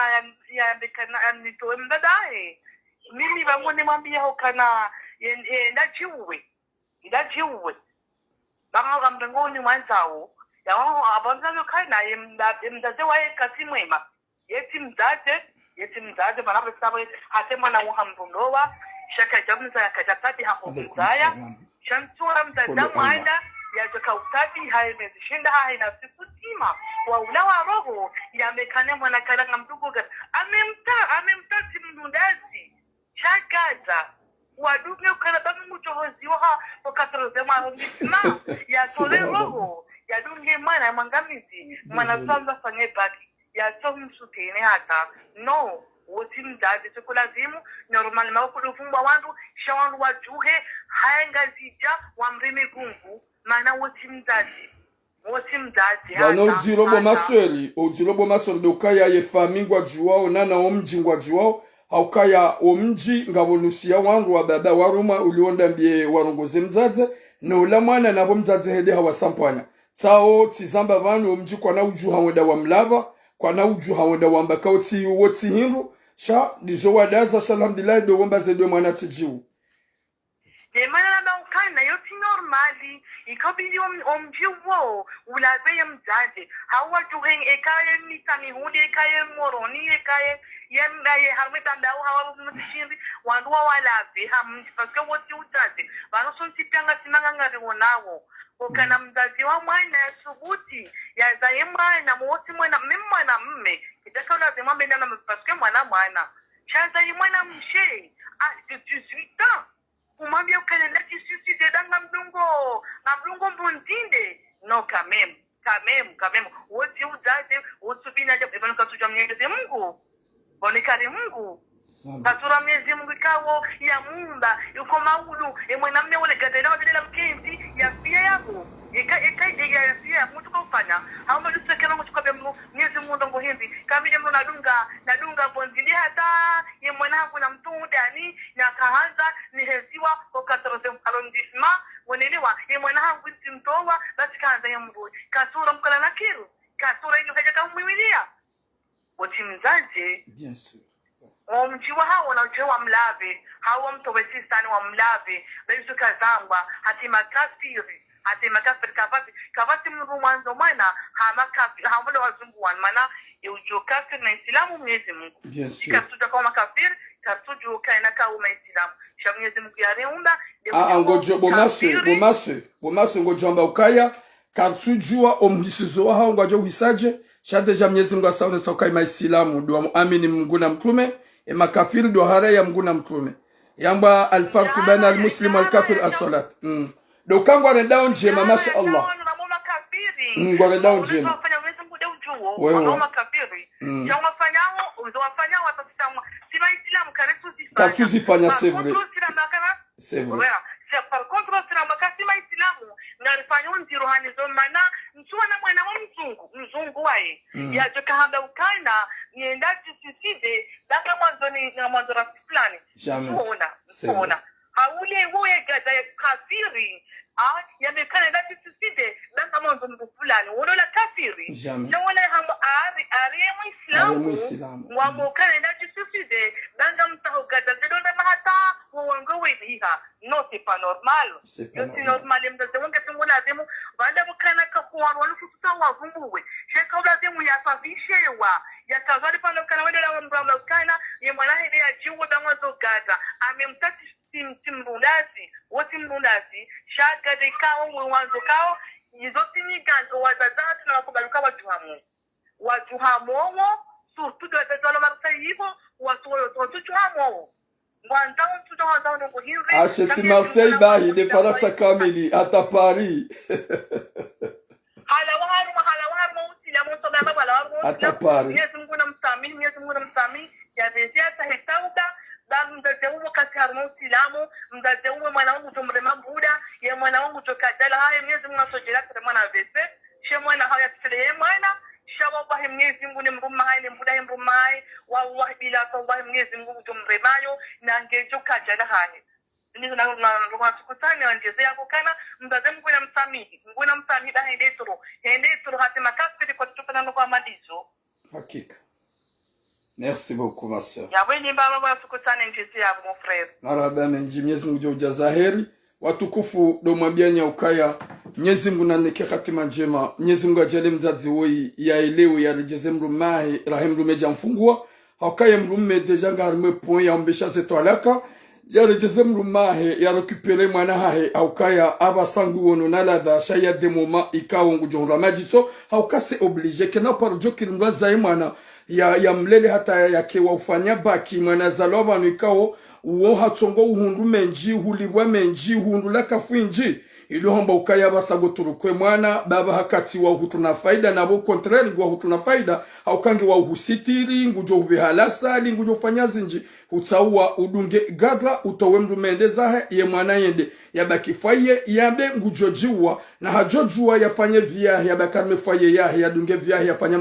ya nitoe mbadae mimi bangu nimwambia ukana ndajiuwe banga ngamngoni mwanzao yao abonza ukaina mzazi wae kasi mwema yeti mzazi bana sababu hata mwana uhambulowa shaka jamza yakajatati hapo mzaya shantura mzazi mwaenda yajoka utati haimezishinda haina sikutima wa ulawa roho yamekane mwana kalanga mdugo amemta simnundazi chakaza wadume ukana bamu mujohozi waha wakatoroze mwana misma ya tole roho ya dunge mwana mangamizi mwana tuanza fanye baki ya tomu sutene hata no woti mzazi sekulazimu normal mawukudufumba wandu shawandu wajuhe haengazija wamrimi gungu mana woti mzazi bana udzilobo masweli dokaya ye fami ngwa juwao nana omji ngwa juwao haukaya omji ngabonusia wandu wa baba waruma ulionda mbie warongoze mzaze no la mwana nabo mzaze hede hawasampanya tsao tizamba banu omji kwa na uju hawenda wa mlava kwa na uju hawenda wa mbaka woti hindu sha dizo wadaza alhamdulillah do womba zedwe mwana tijiu Demana na ukana yoti normali ikabili omjiwo ulabe mzazi hawa juheng ekaye mitani huli ekaye moroni ekaye yembaye harmitanda hawa mutishiri wandu walabe hamji paske woti utazi bano sonti panga timanga ngari wonawo ukana mzazi wa mwana ya subuti ya zaye mwana mwoti mwana mwana mme kitaka lazima mbena na paske mwana shaza mwana mshe de 18 ans umambia ukanenda kisisi danga mdungo mbundinde no kamem woti uzaze utubina jabu ibanu katuja mnyeze Mungu bonikari Mungu katura mnyeze Mungu ikawo ya mumba yuko maulu emwena mme wale gadela wadela mkenzi ya pia yako ya pia mtu kufanya haomba tusekera mtu kwa bemlu mnyeze Mungu ngo hindi kamile mno nadunga bonzili hata ye mwanangu na mtundani na kaanza ni heziwa okatroze arrondissement wenelewa ye mwanangu simtowa basi kaanza ya mbu kasura mkala na kiru kasura ino kaja kumwiwilia woti mzazi bien sûr omjiwa hawo na uchewa mlave hawo mtowesi sana wa mlave bezu kazangwa hatima kafiri kavati mru mwanzo mwana hamule wazungu wan mana ujo kafiri na Islamu Mwenyezi Mungu katuja kwa makafiri katuju kaina ka Islamu sha Mwenyezi Mungu yareunda ngojo bomaso ngojo amba ukaya katujua omhisizo wa hao ngojo uhisaje sha deja Mwenyezi Mungu asaone saukai Islamu dua muamini Mungu na mtume makafiri dua hara ya Mungu na mtume yamba alfarqu baina almuslim wal kafir as-salat dokangwa redao njema masha Allah ngwa down njema wafanya mwezi mkude ujuo wanaoma kafiri wafanyao uzowafanyao watasamwa sima Islamu karetuzifanya c'est vrai par contre sina makasi ma Islamu nalifanya unziruhani zo mana mtuwa na mwana wa mzungu wae ya joka hamba ukaina niendaji siside daka mwanzo rafiki fulani kuona haule woye gada ya kafiri yamekana ndati tuside danga mwanzo mbu fulani wolola kafiri na wala hamu ari Muislamu wamokana ndati tuside danga mtaho gada zidonda mahata wango webiha no c'est pas normal c'est normal mdaze wonge tumuna zimu wanda mukana kakuwa wanu kututa wavumbuwe sheka ulazimu yasafishewa yakazali pano kana wendela wa mbramla ukana yemwana hede ya jiwo dangwazo gada amemtati woti mbundazi shaka de kao mwanzo kao izoti ni ganzo wazazati na wakubaluka wajuhamo surtout de la marsa hivyo wajuhamo mwanda mtu ndo ngo hivi asheti Marseille bahi de faratsa kamili ata Paris hala waru utila mtu baba wala waru ata Paris Mwenyezi Mungu namsami ya vezia tahitauda mzazi umo kasi harimo Uislamu mzazi umo mwana wangu tumrema buda ya mwana wangu tokadala haya Mwenyezi Mungu asojela kwa mwana vese she mwana haya tsile mwana shawa kwa Mwenyezi Mungu ni mruma hai ni buda mruma hai wallahi bila kwa Mwenyezi Mungu tumremayo na ngejo kajala haya nizo na tukutane wanjeze yako kana mzazi Mungu namsamihi da hende turu hata makafiri kwa tutokana kwa madizo hakika. Merci beaucoup ma sœur. Ya weni baba wa tukutane njezi ya mon frère. Marhaba menji Mwenyezi Mungu ujazaheri watukufu do mwambianya ukaya Mwenyezi Mungu naneke hatima njema. Mwenyezi Mungu ajale mzazi woi yaelewe yarejeze mrumahi rahim rumeja mfungua haukaye mrume deja ngarme point ya mbesha zetu alaka yarejeze mrumahi ya recupere mwana hahe haukaya abasangu wono naladha shaya de moma ikawo ngujonra majitso haukase oblige kena parjo kilimwa zai mwana ya mlele hata yake ufanya baki mwana zalwa banu ikawo uwo hatsongo uhundu menji hulibwa menji uhundu lakafuinji ilo hamba ukaya basago turukwe mwana baba hakati wa hutuna faida na bo contraire gwa hutuna faida haukange wa uhusitiri ngujo ubihalasa ngujo ufanya zinji utaua udunge gadla utowe mrumendeza he ye mwana yende yabaki faye yambe ngujo jiwa na hajojua yafanye via yabakarme faye yahe yadunge via yafanye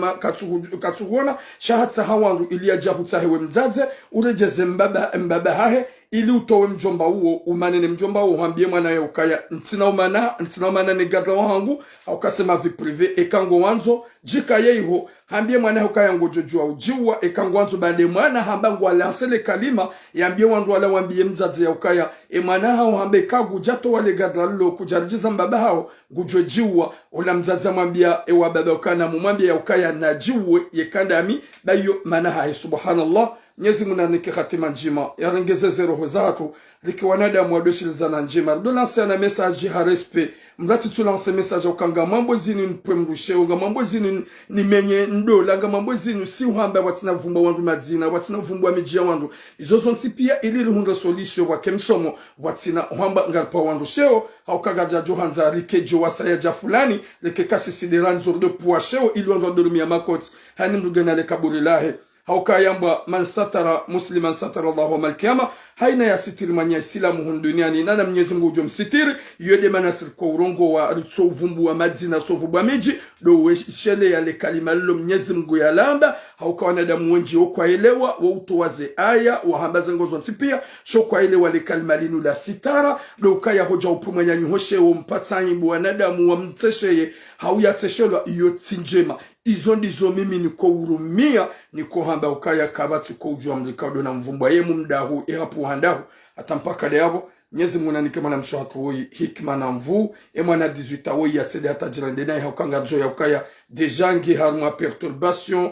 katsuhona shahatsa hawandu ili yajahuta hewe mzaze urejeze mbaba hahe ili utowe mjomba huo umanene mjomba huo hambie mwana ya ukaya ntina umana ni gadla wangu haukasema vi prive ekango wanzo jika yeiho hambie mwana ya ukaya ngojojua ujiwa ekango wanzo bade mwana hamba ngwa lansele kalima yambie wandu wala wambie mzazi ya ukaya mwana hao hambe kagu jato wale gadla lilo kujarijiza mbaba hao ngujwe jiwa ula mzazi mwambia ewa baba ukana mwambia ya ukaya na jiwe yekandami bayo mana hae subhanallah. Mwenyezi Mungu naneke hatima njema yarengeze roho zako likiwanadamu wadoshilizana njema do lancer na message ha respect mrati tu lancer message ukanga mambo zini mpwe mrushe unga mambo zini ni menye ndola nga mambo zini si uhamba watina vumba wandu madina watina vumba mijia wandu izozo ntipia ili lihunda solution wake msomo watina uhamba ngarpa wandu sheo haukaga jajo hanza rikejo wasaya ja fulani leke kasi sideran zordo puwa sheo ili wandu dorumia makoti hani mdugana le kaburi lahe haukayamba man satara musliman satara Allahu malkiyama haina ya sitiri manya islamu hun duniani nana Mwenyezi Mungu ujo msitiri yode manasir kwa urongo wa ritso uvumbu wa madzina tso vubwa meji do weshele ya le kalima lilo Mwenyezi Mungu ya lamba haukawana damu wenji okwa elewa wa utowaze aya wa hambaze ngozo nsipia shokwa elewa le kalima linu la sitara do ukaya hoja upumanya nyuhoshe wa mpatsanyi buwanadamu wa mtesheye hauya teshelo iyo tinjema izo ndizo mimi niko urumia niko hamba ukaya kabati kwa ujua mlikado na mvumbwa ye mumdahu hapo handahu atampaka leabo Mwenyezi Mungu nanike mwana mshahatu woi hikma na mvu mwana 18 woi ya tsede hata jirande na haukanga jo ya ukaya deja nge harma perturbation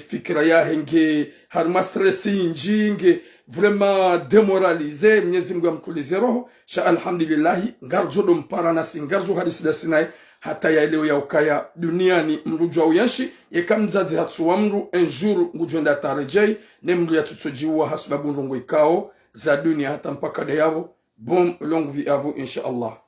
fikira ya henge harma stress nge vraiment demoralisé Mwenyezi Mungu amkulize roho sha alhamdulillah ngarjo do mpara na singarjo hadisi da sinai hata ya leo ya ukaya duniani mrujwa uyanshi yekamzazi hatsuwa mru enjuru ngujwenda tarejei ne mru ya tutsojiwa hasbabu ndongo ikao za dunia hata mpaka de yabo bon longue vie à vous inshallah.